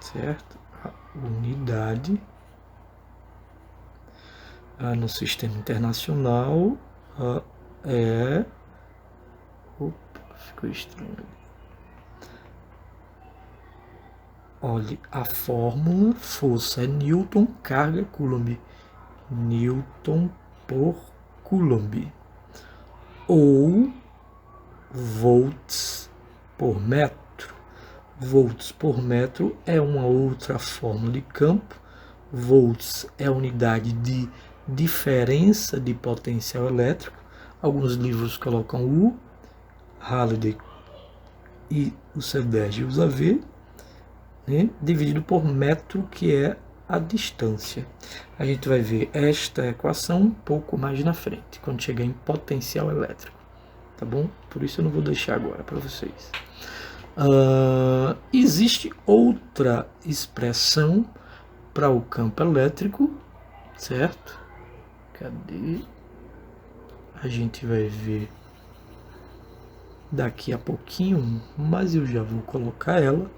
certo? A unidade no sistema internacional é... Opa, ficou estranho. Olhe, a fórmula, força é Newton, carga Coulomb. Newton por Coulomb. Ou volts por metro. Volts por metro é uma outra fórmula de campo. Volts é a unidade de diferença de potencial elétrico. Alguns livros colocam U, Halliday e o Sebege usa V, né, dividido por metro, que é a distância. A gente vai ver esta equação um pouco mais na frente, quando chegar em potencial elétrico. Tá bom? Por isso eu não vou deixar agora para vocês. Existe outra expressão para o campo elétrico, certo? Cadê? A gente vai ver daqui a pouquinho, mas eu já vou colocar ela,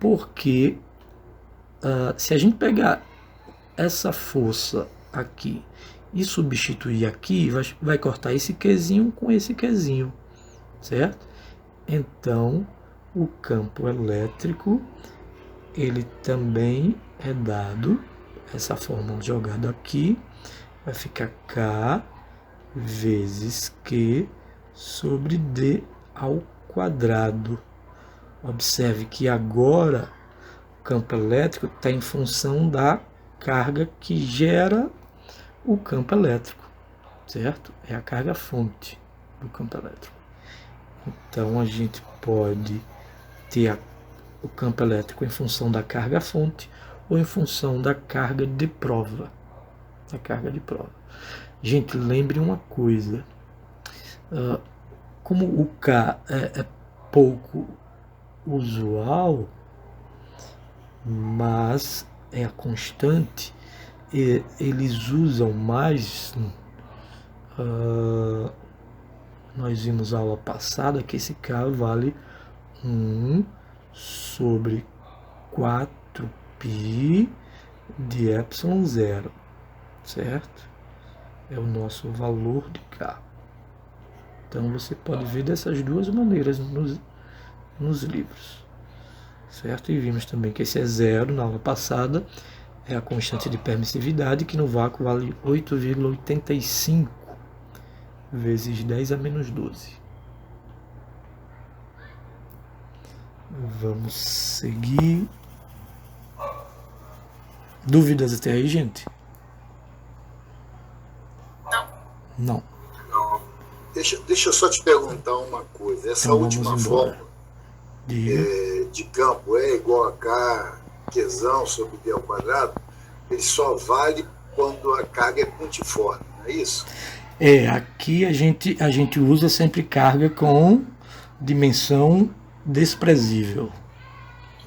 porque se a gente pegar essa força aqui e substituir aqui, vai cortar esse Qzinho com esse Qzinho, certo? Então, o campo elétrico, ele também é dado, essa fórmula jogada aqui, vai ficar K vezes Q sobre D ao quadrado. Observe que agora o campo elétrico está em função da carga que gera o campo elétrico, certo? É a carga fonte do campo elétrico. Então a gente pode ter o campo elétrico em função da carga fonte ou em função da carga de prova. A carga de prova. Gente, lembre uma coisa. Como o K é pouco usual, mas é a constante, eles usam mais. Nós vimos na aula passada que esse K vale 1 sobre 4π de epsilon zero, certo? É o nosso valor de K. Então você pode ver dessas duas maneiras nos livros, certo? E vimos também que esse é zero na aula passada, é a constante de permissividade, que no vácuo vale 8,85 vezes 10 a menos 12. Vamos seguir. Dúvidas até aí, gente? Não. Não. Deixa eu só te perguntar uma coisa. Essa Então, última vamos embora. fórmula de campo é igual a K, Qzão sobre D ao quadrado, ele só vale quando a carga é pontiforme, não é isso? Aqui a gente usa sempre carga com dimensão desprezível.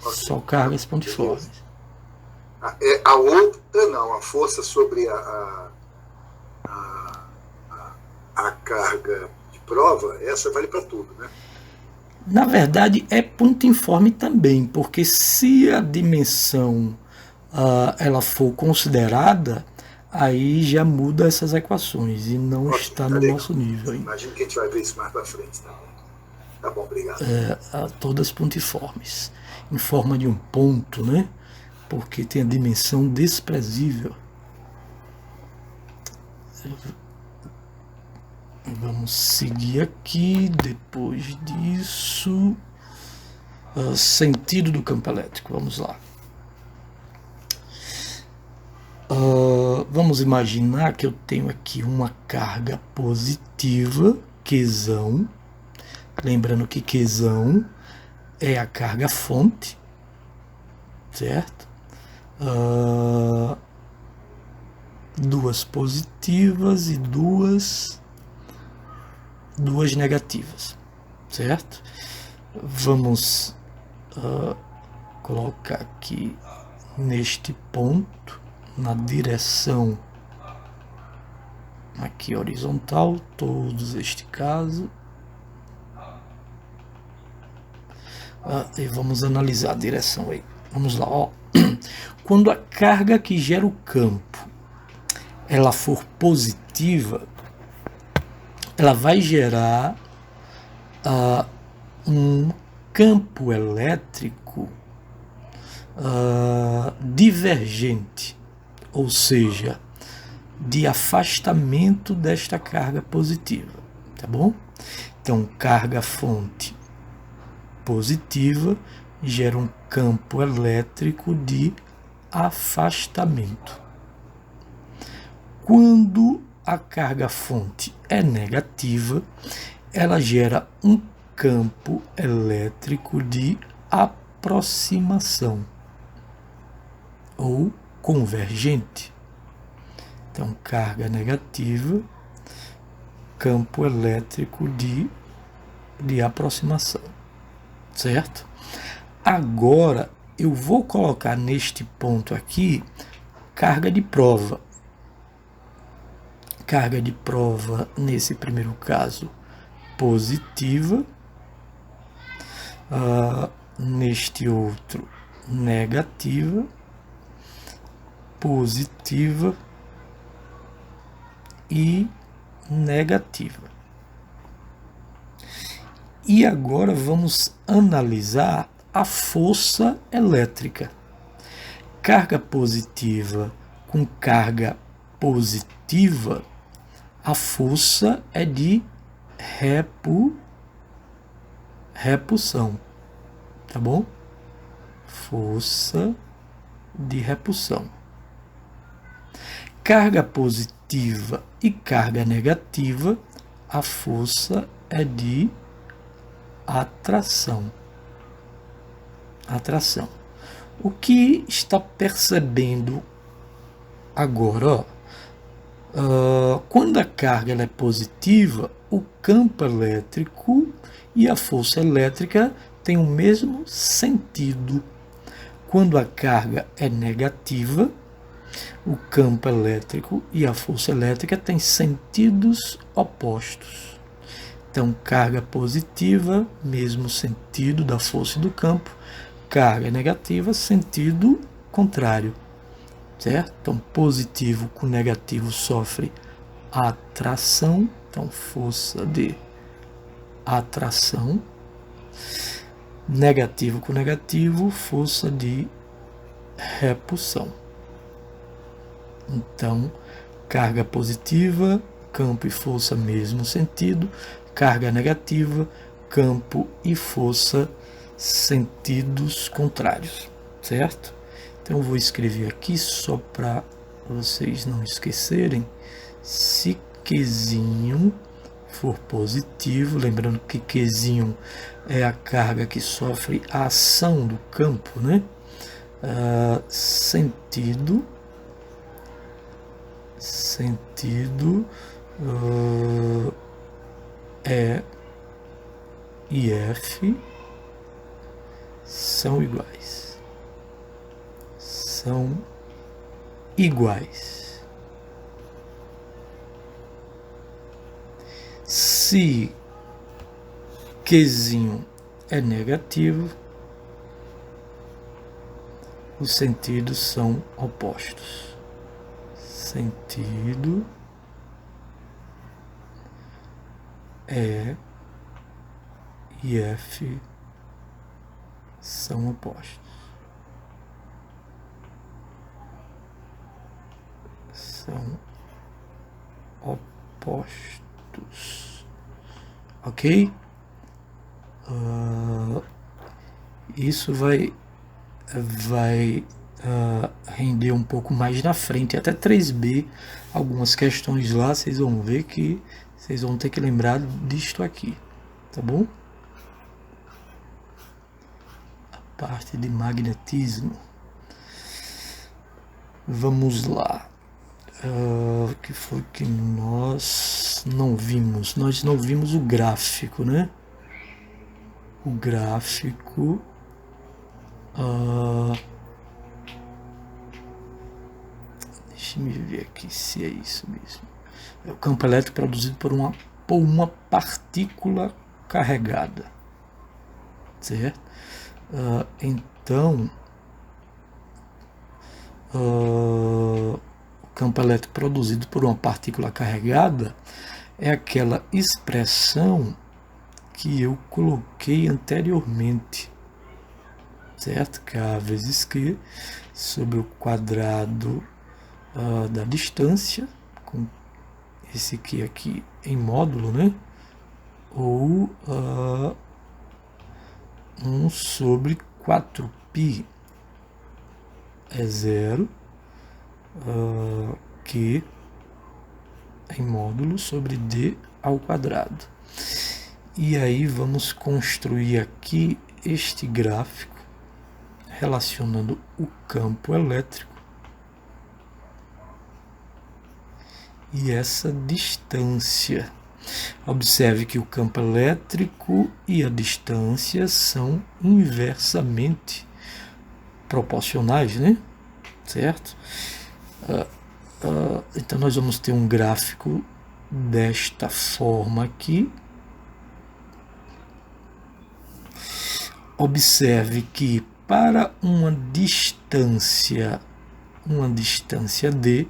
Ok. Só cargas pontiformes. A outra não, a força sobre a carga de prova, essa vale para tudo, né? Na verdade, é pontiforme também, porque se a dimensão ela for considerada, aí já muda essas equações e não Ótimo, está tá no legal. nosso nível. Imagino que a gente vai ver isso mais para frente também. Tá bom, obrigado. Todas pontiformes, em forma de um ponto, né? Porque tem a dimensão desprezível. Vamos seguir aqui. Depois disso, sentido do campo elétrico. Vamos lá. Vamos imaginar que eu tenho aqui uma carga positiva, Qzão. Lembrando que Qzão é a carga fonte, certo? Duas positivas e duas negativas, certo? Vamos colocar aqui neste ponto, na direção aqui horizontal, todos este caso. E vamos analisar a direção aí. Vamos lá, ó. Quando a carga que gera o campo ela for positiva, ela vai gerar um campo elétrico divergente, ou seja, de afastamento desta carga positiva, tá bom? Então, carga fonte positiva gera um campo elétrico de afastamento. Quando a carga fonte é negativa, ela gera um campo elétrico de aproximação ou convergente. Então, carga negativa, campo elétrico de aproximação, certo? Agora, eu vou colocar neste ponto aqui carga de prova. Carga de prova, nesse primeiro caso, positiva. Neste outro, negativa, positiva e negativa. E agora vamos analisar a força elétrica. Carga positiva com carga positiva, a força é de repulsão, tá bom? Força de repulsão. Carga positiva e carga negativa, a força é de atração. Atração. O que está percebendo agora, quando a carga ela é positiva, o campo elétrico e a força elétrica têm o mesmo sentido. Quando a carga é negativa, o campo elétrico e a força elétrica têm sentidos opostos. Então, carga positiva, mesmo sentido da força do campo. Carga negativa, sentido contrário. Certo? Então, positivo com negativo sofre atração. Então, força de atração. Negativo com negativo, força de repulsão. Então, carga positiva, campo e força, mesmo sentido. Carga negativa, campo e força, sentidos contrários, certo? Então eu vou escrever aqui só para vocês não esquecerem. Se Qzinho for positivo, lembrando que Qzinho é a carga que sofre a ação do campo, né? Sentido E e F são iguais. São iguais. Se Qzinho é negativo, os sentidos são opostos. sentido E e F são opostos. São opostos. Ok? Isso vai render um pouco mais na frente, até 3B, algumas questões lá, vocês vão ver que vocês vão ter que lembrar disto aqui, tá bom? A parte de magnetismo. Vamos lá. O que foi que nós não vimos? Nós não vimos o gráfico, né? O gráfico. Deixa eu ver aqui se é isso mesmo. É o campo elétrico produzido por uma partícula carregada. Certo? Então, o campo elétrico produzido por uma partícula carregada é aquela expressão que eu coloquei anteriormente, certo? K vezes Q sobre o quadrado da distância, com esse Q aqui em módulo, né? Ou 1 sobre 4π é 0, Q em módulo sobre D ao quadrado. E aí vamos construir aqui este gráfico relacionando o campo elétrico e essa distância. Observe que o campo elétrico e a distância são inversamente proporcionais, né? Certo? Então nós vamos ter um gráfico desta forma aqui. Observe que para uma distância D,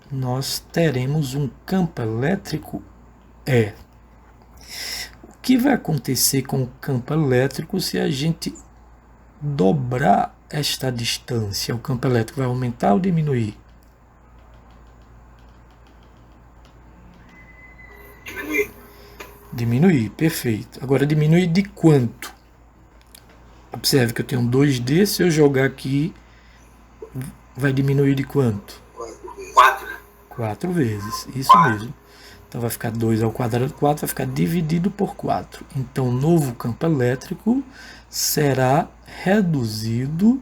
nós teremos um campo elétrico E. O que vai acontecer com o campo elétrico se a gente dobrar esta distância? O campo elétrico vai aumentar ou diminuir? Diminuir, perfeito. Agora diminuir de quanto? Observe que eu tenho 2D, se eu jogar aqui, vai diminuir de quanto? 4, né? 4 vezes, isso mesmo. Então vai ficar 2 ao quadrado, 4 vai ficar dividido por 4. Então o novo campo elétrico será reduzido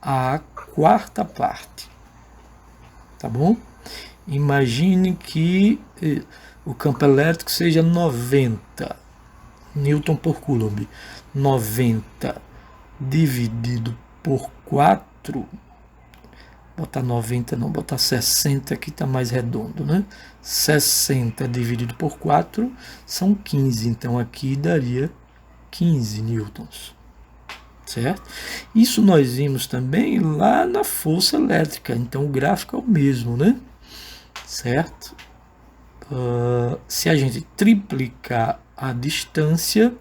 à quarta parte. Tá bom? Imagine que o campo elétrico seja 90 Newton por Coulomb. 90 dividido por 4, botar 90 não, botar 60 que está mais redondo, né? 60 dividido por 4 são 15, então aqui daria 15 newtons, certo? Isso nós vimos também lá na força elétrica, então o gráfico é o mesmo, né? Certo? Se a gente triplicar a distância,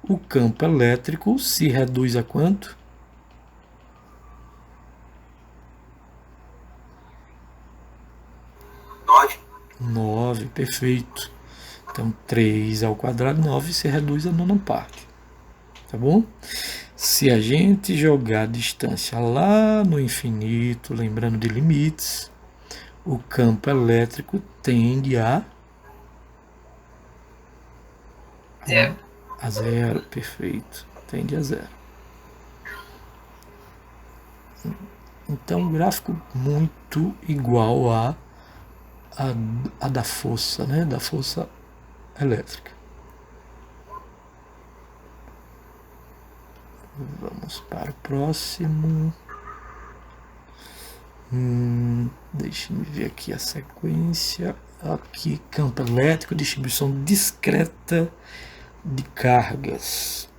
o campo elétrico se reduz a quanto? 9, perfeito. Então 3 ao quadrado, 9 se reduz a nona parte. Tá bom? Se a gente jogar a distância lá no infinito, lembrando de limites, o campo elétrico tende a zero, perfeito, tende a 0. Então, um gráfico muito igual a da força, né? Da força elétrica. Vamos para o próximo. Deixa-me ver aqui a sequência. Aqui, campo elétrico, distribuição discreta de cargas.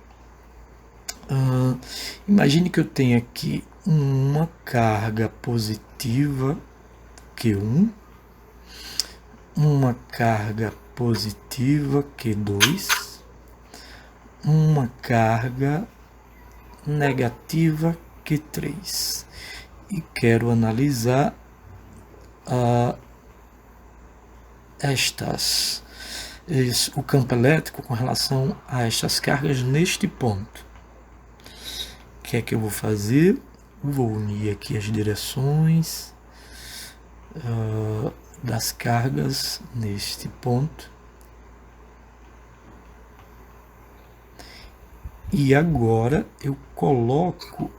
Imagine que eu tenho aqui uma carga positiva Q1, uma carga positiva Q2, uma carga negativa Q3. E quero analisar o campo elétrico com relação a estas cargas neste ponto. O que é que eu vou fazer? Vou unir aqui as direções das cargas neste ponto. E agora eu coloco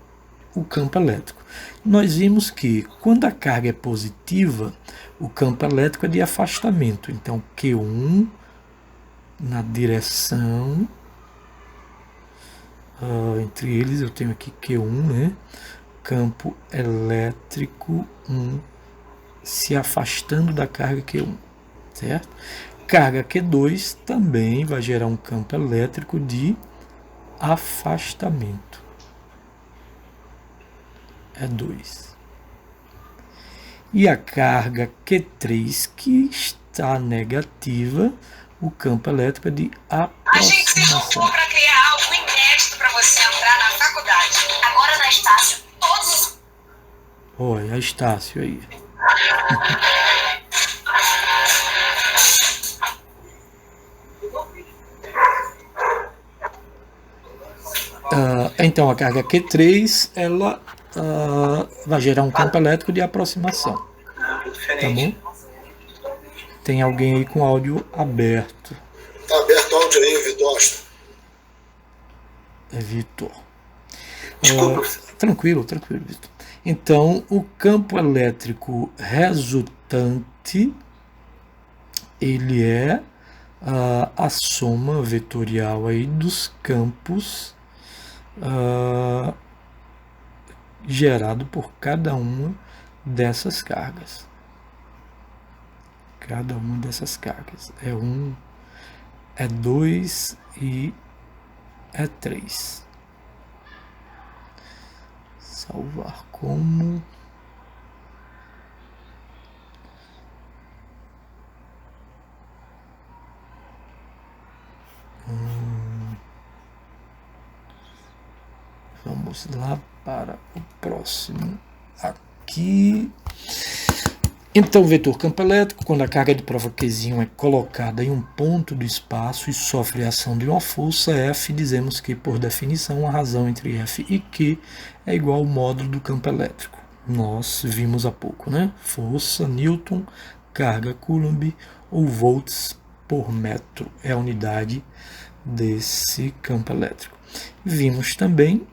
o campo elétrico. Nós vimos que quando a carga é positiva, o campo elétrico é de afastamento. Então Q1 na direção, entre eles eu tenho aqui Q1, né? Campo elétrico 1 se afastando da carga Q1, certo? Carga Q2 também vai gerar um campo elétrico de afastamento. É 2. E a carga Q3 que está negativa, o campo elétrico é de aproximação. A gente se juntou para criar algo inédito para você entrar na faculdade. Agora na Estácio, todos os... Olha, a Estácio aí. Então a carga Q3 ela vai gerar um campo elétrico de aproximação. Tá bom? Tem alguém aí com áudio aberto. Tá aberto o áudio aí, Vitor. É Vitor. Tranquilo, Vitor. Então, o campo elétrico resultante, ele é a soma vetorial aí dos campos gerado por cada uma dessas cargas. Cada uma dessas cargas. É 1, é 2 e é 3. Salvar como... Vamos lá para o próximo aqui. Então, vetor campo elétrico, quando a carga de prova Q é colocada em um ponto do espaço e sofre a ação de uma força F, dizemos que, por definição, a razão entre F e Q é igual ao módulo do campo elétrico. Nós vimos há pouco, né? Força, Newton, carga Coulomb ou volts por metro é a unidade desse campo elétrico. Vimos também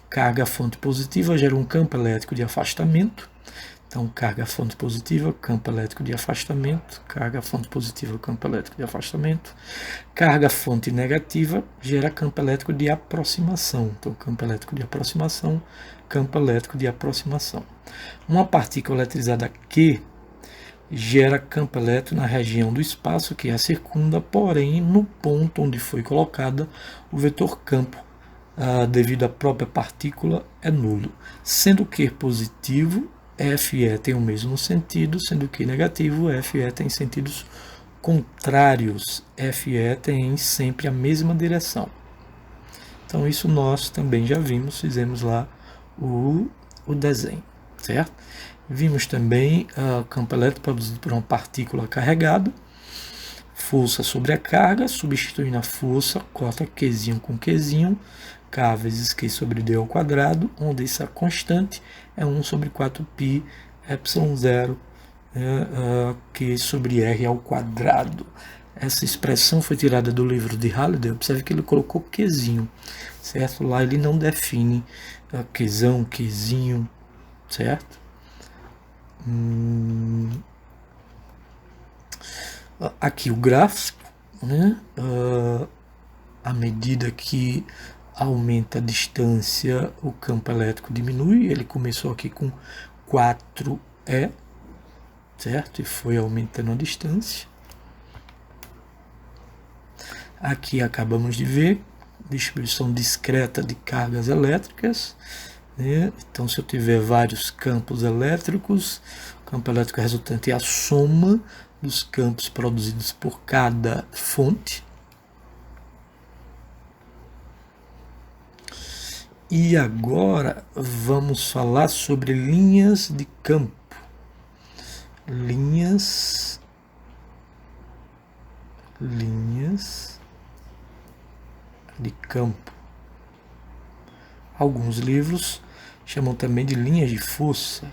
carga fonte positiva gera um campo elétrico de afastamento. Então, carga fonte positiva, campo elétrico de afastamento. Carga fonte positiva, campo elétrico de afastamento. Carga fonte negativa gera campo elétrico de aproximação. Então, campo elétrico de aproximação, campo elétrico de aproximação. Uma partícula eletrizada Q gera campo elétrico na região do espaço que a circunda, porém, no ponto onde foi colocada o vetor campo, devido à própria partícula, é nulo. Sendo que positivo, FE tem o mesmo sentido, sendo que negativo, FE tem sentidos contrários. FE tem sempre a mesma direção. Então isso nós também já vimos, fizemos lá o desenho, certo? Vimos também o campo elétrico produzido por uma partícula carregada, força sobre a carga, substituindo a força, corta Q com Q, K vezes Q sobre D ao quadrado, onde essa constante é 1 sobre 4π ε0 Q sobre R ao quadrado. Essa expressão foi tirada do livro de Halliday. Observe que ele colocou Q, certo? Lá ele não define Qzão, Qzinho, certo? Aqui o gráfico, né? À medida que aumenta a distância, o campo elétrico diminui. Ele começou aqui com 4E, certo? E foi aumentando a distância. Aqui acabamos de ver distribuição discreta de cargas elétricas, né? Então, se eu tiver vários campos elétricos, o campo elétrico resultante é a soma dos campos produzidos por cada fonte. E agora vamos falar sobre linhas de campo. Linhas de campo. Alguns livros chamam também de linhas de força.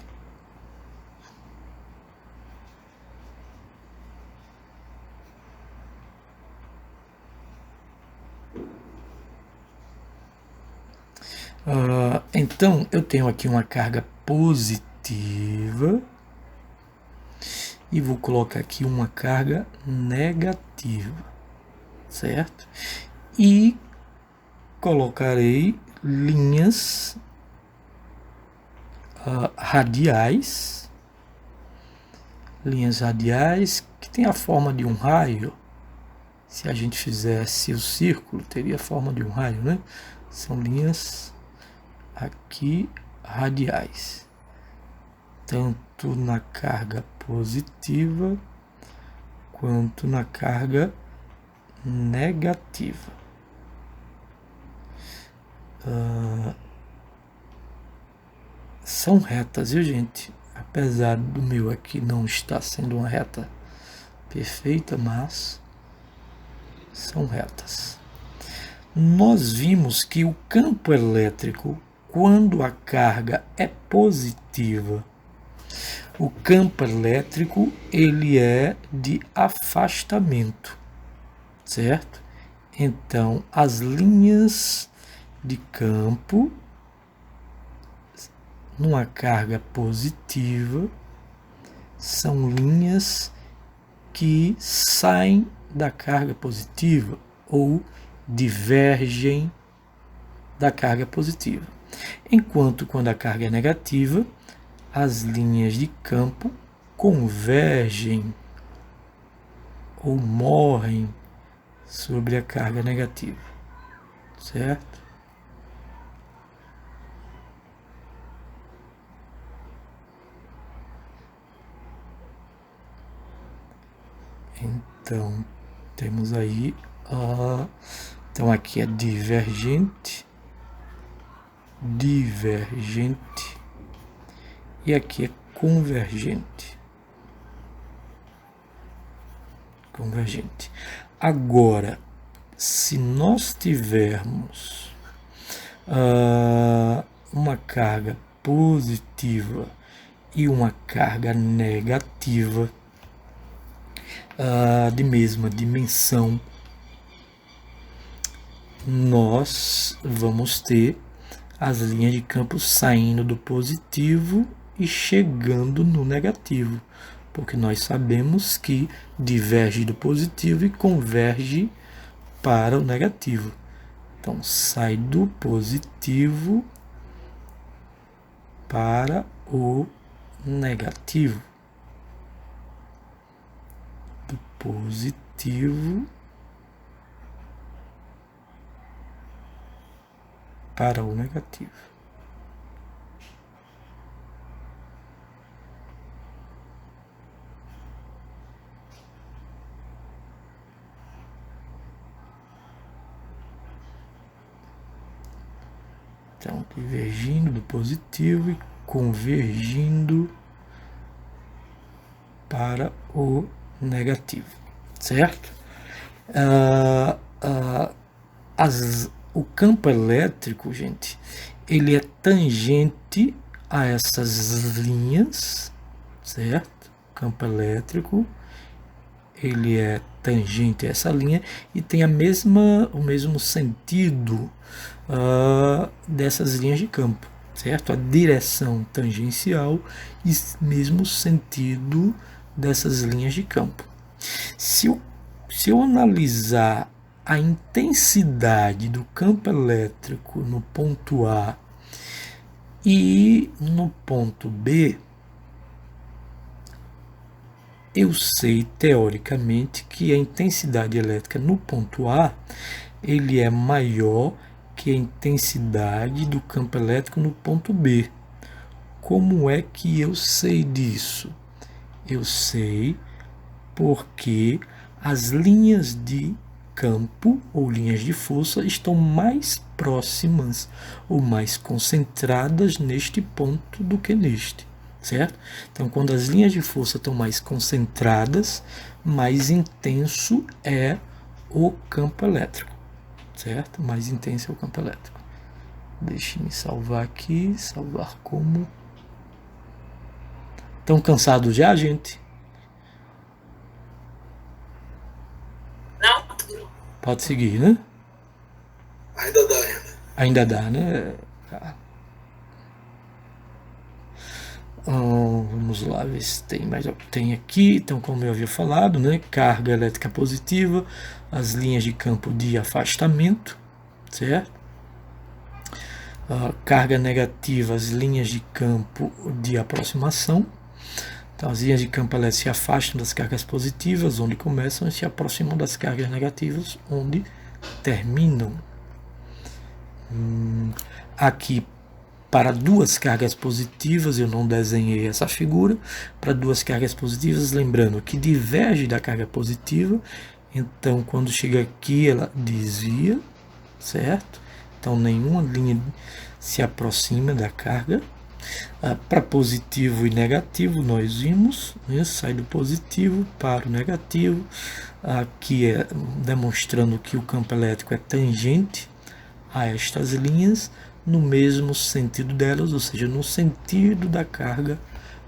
Então, eu tenho aqui uma carga positiva e vou colocar aqui uma carga negativa, certo? E colocarei linhas radiais, que tem a forma de um raio. Se a gente fizesse o círculo, teria a forma de um raio, né? São linhas aqui radiais, tanto na carga positiva quanto na carga negativa. São retas, viu, gente? Apesar do meu aqui não estar sendo uma reta perfeita, mas são retas. Nós vimos que o campo elétrico, quando a carga é positiva, o campo elétrico ele é de afastamento, certo? Então, as linhas de campo numa carga positiva são linhas que saem da carga positiva ou divergem da carga positiva. Enquanto quando a carga é negativa, as linhas de campo convergem ou morrem sobre a carga negativa, certo? Então, temos aí então aqui é divergente, e aqui é convergente. Agora, se nós tivermos uma carga positiva e uma carga negativa de mesma dimensão, nós vamos ter as linhas de campo saindo do positivo e chegando no negativo, porque nós sabemos que diverge do positivo e converge para o negativo. Então, sai do positivo para o negativo. Do positivo para o negativo. Então, divergindo do positivo e convergindo para o negativo, certo? O campo elétrico, gente, ele é tangente a essas linhas, certo? O campo elétrico, ele é tangente a essa linha e tem o mesmo sentido dessas linhas de campo, certo? A direção tangencial e mesmo sentido dessas linhas de campo. Se eu analisar a intensidade do campo elétrico no ponto A e no ponto B, eu sei teoricamente que a intensidade elétrica no ponto A ele é maior que a intensidade do campo elétrico no ponto B. Como é que eu sei disso? Eu sei porque as linhas de campo ou linhas de força estão mais próximas ou mais concentradas neste ponto do que neste, certo? Então, quando as linhas de força estão mais concentradas, mais intenso é o campo elétrico, certo? Mais intenso é o campo elétrico. Deixe-me salvar aqui, salvar como... Estão cansados já, gente? Não? Pode seguir, né? Ainda dá, ainda. Ainda dá, né? Tá. Vamos lá ver se tem mais. Tem aqui, então, como eu havia falado, né? Carga elétrica positiva, as linhas de campo de afastamento, certo? Carga negativa, as linhas de campo de aproximação. Então, as linhas de campo elas se afastam das cargas positivas, onde começam, e se aproximam das cargas negativas, onde terminam. Aqui, para duas cargas positivas, eu não desenhei essa figura. Para duas cargas positivas, lembrando que diverge da carga positiva, então quando chega aqui ela desvia, certo? Então nenhuma linha se aproxima da carga. Para positivo e negativo, nós vimos, né, sai do positivo para o negativo. Aqui é demonstrando que o campo elétrico é tangente a estas linhas, no mesmo sentido delas, ou seja, no sentido da carga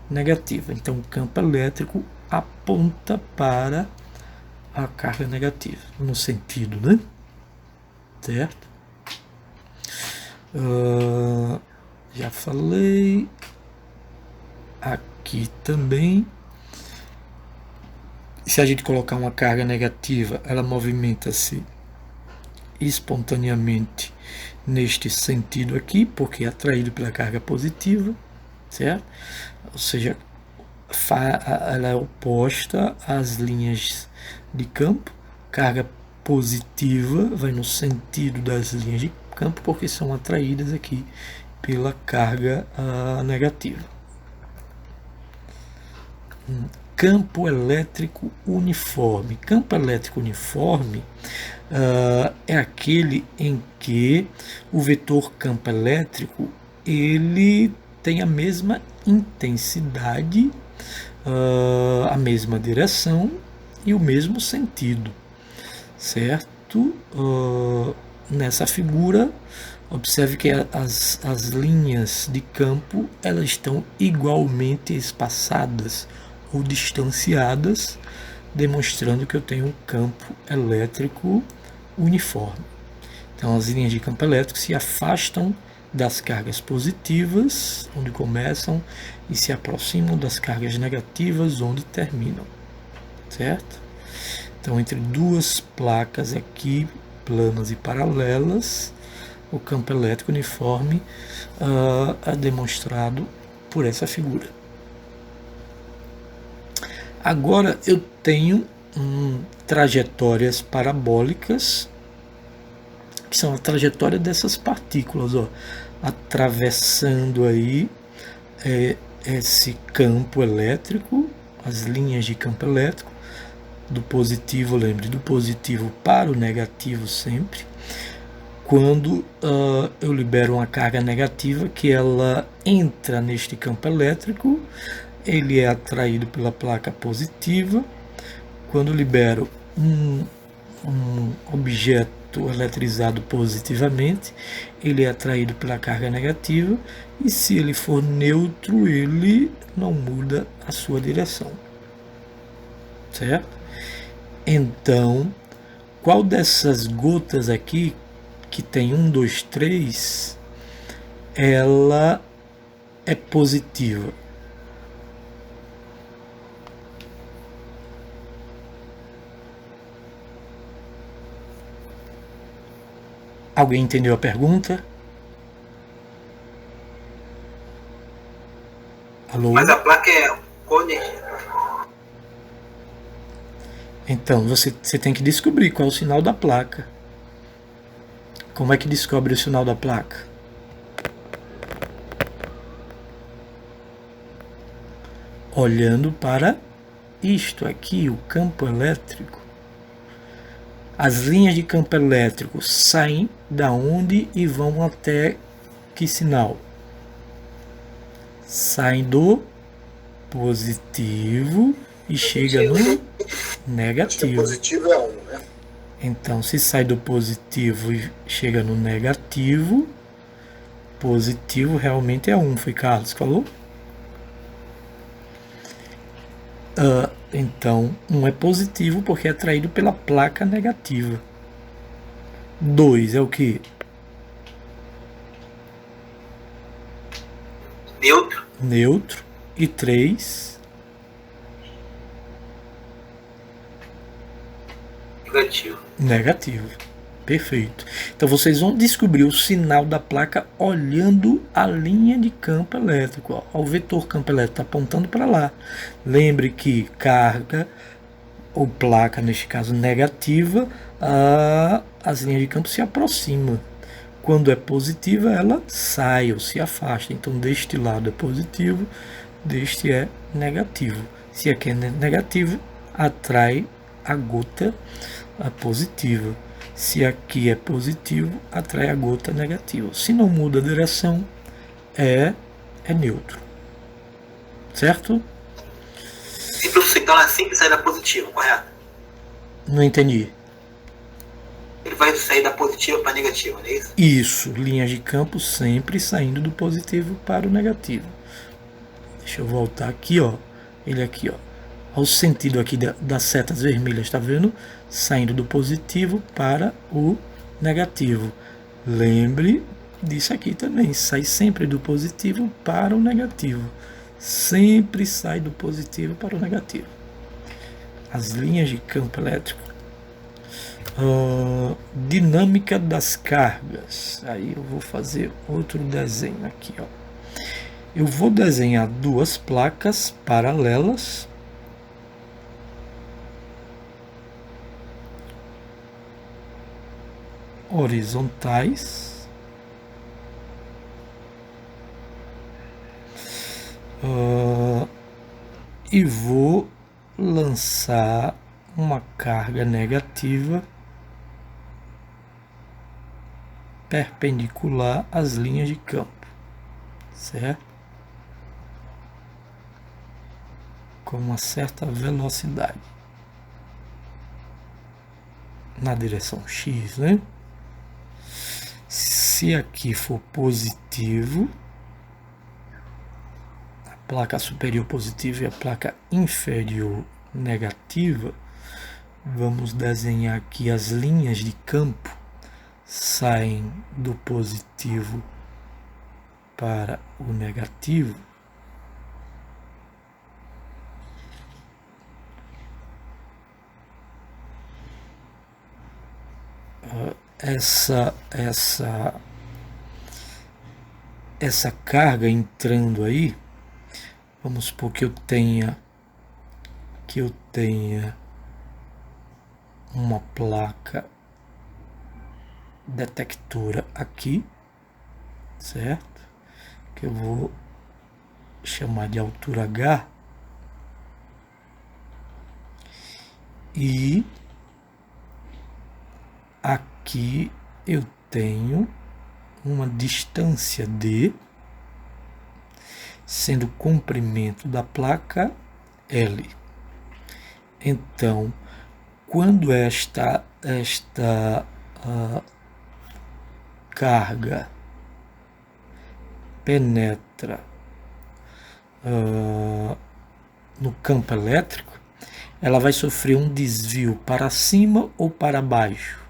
negativa. Então, o campo elétrico aponta para a carga negativa, no sentido, né? Certo? Já falei. Aqui também. Se a gente colocar uma carga negativa, ela movimenta-se espontaneamente neste sentido aqui, porque é atraído pela carga positiva, certo? Ou seja, ela é oposta às linhas de campo. Carga positiva vai no sentido das linhas de campo, porque são atraídas aqui pela carga negativa. Campo elétrico uniforme. Campo elétrico uniforme é aquele em que o vetor campo elétrico ele tem a mesma intensidade, a mesma direção e o mesmo sentido, certo? Nessa figura, observe que as linhas de campo elas estão igualmente espaçadas ou distanciadas, demonstrando que eu tenho um campo elétrico uniforme. Então, as linhas de campo elétrico se afastam das cargas positivas, onde começam, e se aproximam das cargas negativas, onde terminam, certo? Então, entre duas placas aqui, planas e paralelas, o campo elétrico uniforme é demonstrado por essa figura. Agora eu tenho trajetórias parabólicas, que são a trajetória dessas partículas, ó, atravessando aí esse campo elétrico, as linhas de campo elétrico, do positivo, lembre, do positivo para o negativo sempre. Quando eu libero uma carga negativa, que ela entra neste campo elétrico, ele é atraído pela placa positiva. Quando libero um objeto eletrizado positivamente, ele é atraído pela carga negativa, e se ele for neutro, ele não muda a sua direção, certo? Então, qual dessas gotas aqui, que tem 1, 2, 3, ela é positiva? Alguém entendeu a pergunta? Alô? Mas a placa é cone. Então, você tem que descobrir qual é o sinal da placa. Como é que descobre o sinal da placa? Olhando para isto aqui, o campo elétrico, as linhas de campo elétrico saem da onde e vão até que sinal? Saem do positivo e chega no negativo. Positivo é 1, né? Então, se sai do positivo e chega no negativo, positivo realmente é 1, foi Carlos que falou? Então, 1 é positivo porque é atraído pela placa negativa. 2 é o que? Neutro. Neutro. E 3? Negativo. Negativo. Perfeito. Então vocês vão descobrir o sinal da placa olhando a linha de campo elétrico. Ó, o vetor campo elétrico está apontando para lá. Lembre que carga, ou placa, neste caso negativa, as linhas de campo se aproximam. Quando é positiva, ela sai ou se afasta. Então deste lado é positivo, deste é negativo. Se aqui é negativo, atrai a gota positiva. Se aqui é positivo, atrai a gota negativa. Se não muda a direção, é neutro. Certo? Então ela sempre sai da positiva, correto? Não entendi. Ele vai sair da positiva para a negativa, não é isso? Isso, linhas de campo sempre saindo do positivo para o negativo. Deixa eu voltar aqui, ó. Ele aqui, ó. Ao sentido aqui das setas vermelhas, tá vendo? Saindo do positivo para o negativo. Lembre disso aqui também. Sai sempre do positivo para o negativo. Sempre sai do positivo para o negativo. As linhas de campo elétrico. Dinâmica das cargas. Aí eu vou fazer outro desenho aqui, ó. Eu vou desenhar duas placas paralelas. Horizontais. E vou lançar uma carga negativa perpendicular às linhas de campo, certo? Com uma certa velocidade na direção X, né? Se aqui for positivo, a placa superior positiva e a placa inferior negativa, vamos desenhar aqui as linhas de campo, saem do positivo para o negativo. Essa carga entrando aí, vamos supor que eu tenha uma placa detectora aqui, certo? Que eu vou chamar de altura H, e aqui eu tenho uma distância D, sendo o comprimento da placa L. Então, quando esta carga penetra no campo elétrico, ela vai sofrer um desvio para cima ou para baixo?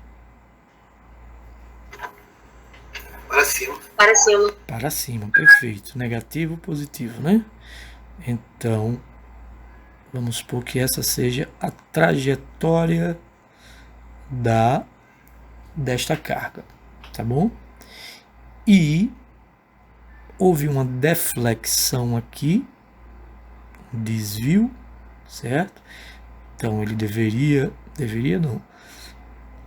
Para cima. Para cima. Para cima, perfeito. Negativo, positivo, né? Então, vamos supor que essa seja a trajetória desta carga, tá bom? E houve uma deflexão aqui, um desvio, certo? Então ele deveria não.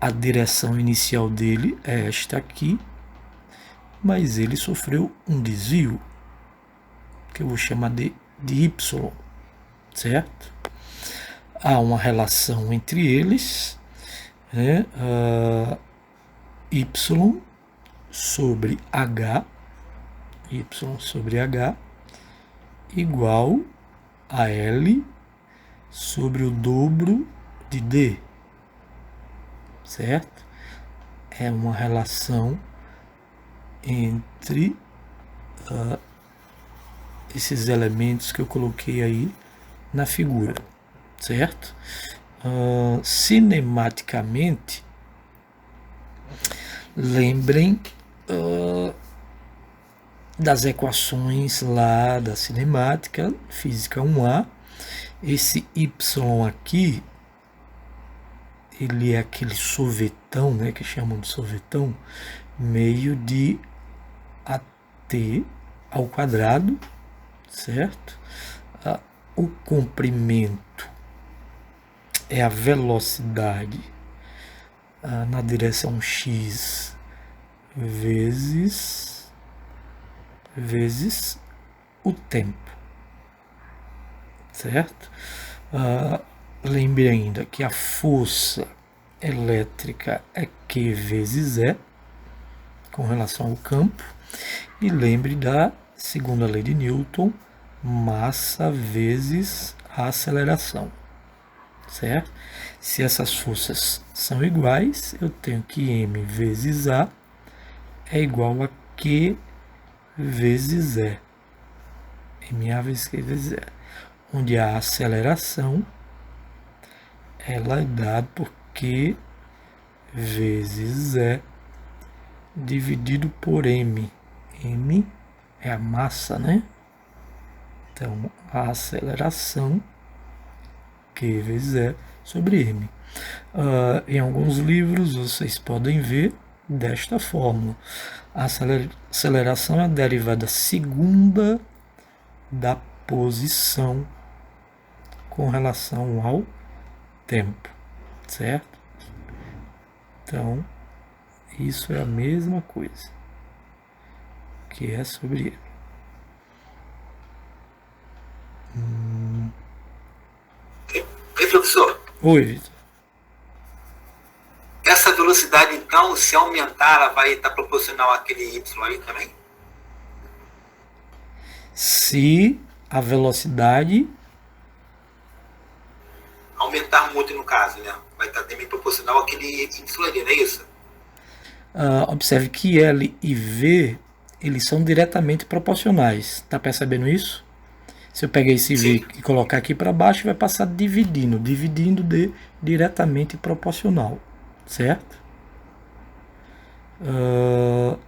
A direção inicial dele é esta aqui, mas ele sofreu um desvio, que eu vou chamar de Y, certo? há uma relação entre eles, né? Y sobre H igual a L sobre o dobro de D, certo? É uma relação entre esses elementos que eu coloquei aí na figura, certo? Cinematicamente, lembrem das equações lá da cinemática, física 1A. Esse Y aqui, ele é aquele sorvetão, né, que chamam de sorvetão, meio de AT ao quadrado, certo? O comprimento é a velocidade na direção x vezes o tempo, certo? Lembre ainda que a força elétrica é Q vezes E com relação ao campo, e lembre da segunda lei de Newton, massa vezes a aceleração, certo? Se essas forças são iguais, eu tenho que M vezes A é igual a Q vezes E, MA vezes Q vezes E, onde a aceleração ela é dada por Q vezes E dividido por M. M é a massa, né? Então, a aceleração Q vezes E sobre M. Em alguns livros vocês podem ver desta fórmula. A aceleração é a derivada segunda da posição com relação ao tempo, certo? Então, isso é a mesma coisa que é sobre ele. Ei, professor. Oi, Vitor. Essa velocidade, então, se aumentar, ela vai estar proporcional àquele Y aí também? Se a velocidade aumentar muito, no caso, né? Vai estar também proporcional àquele Y ali, não é isso? Observe que L e V, eles são diretamente proporcionais. Está percebendo isso? Se eu pegar esse V e colocar aqui para baixo, vai passar dividindo de diretamente proporcional, certo?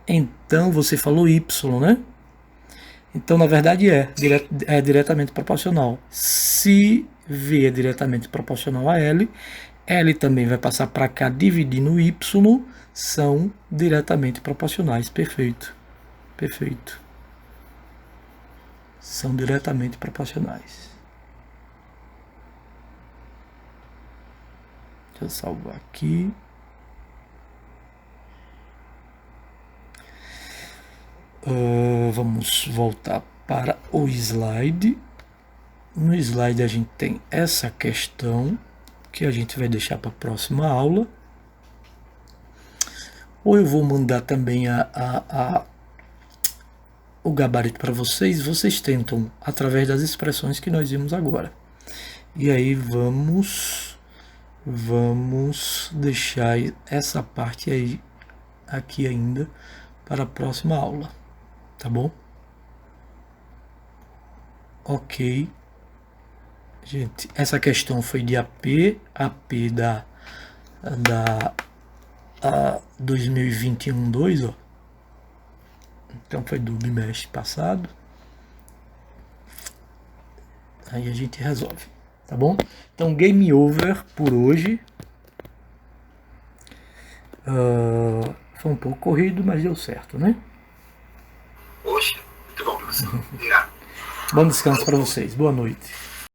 Então, você falou Y, né? Então, na verdade, é diretamente proporcional. Se V é diretamente proporcional a L, L também vai passar para cá dividindo Y, são diretamente proporcionais. Perfeito. Perfeito. São diretamente proporcionais. Deixa eu salvar aqui. Vamos voltar para o slide. No slide a gente tem essa questão que a gente vai deixar para a próxima aula. Ou eu vou mandar também o gabarito para vocês. Vocês tentam através das expressões que nós vimos agora. E aí vamos deixar essa parte aí aqui ainda para a próxima aula. Tá bom? Ok. Gente, essa questão foi de AP da 2021-2, ó. Então foi do bimestre passado. Aí a gente resolve, tá bom? Então game over por hoje. Foi um pouco corrido, mas deu certo, né? Poxa, muito bom, professor. Obrigado. Bom descanso para vocês. Boa noite.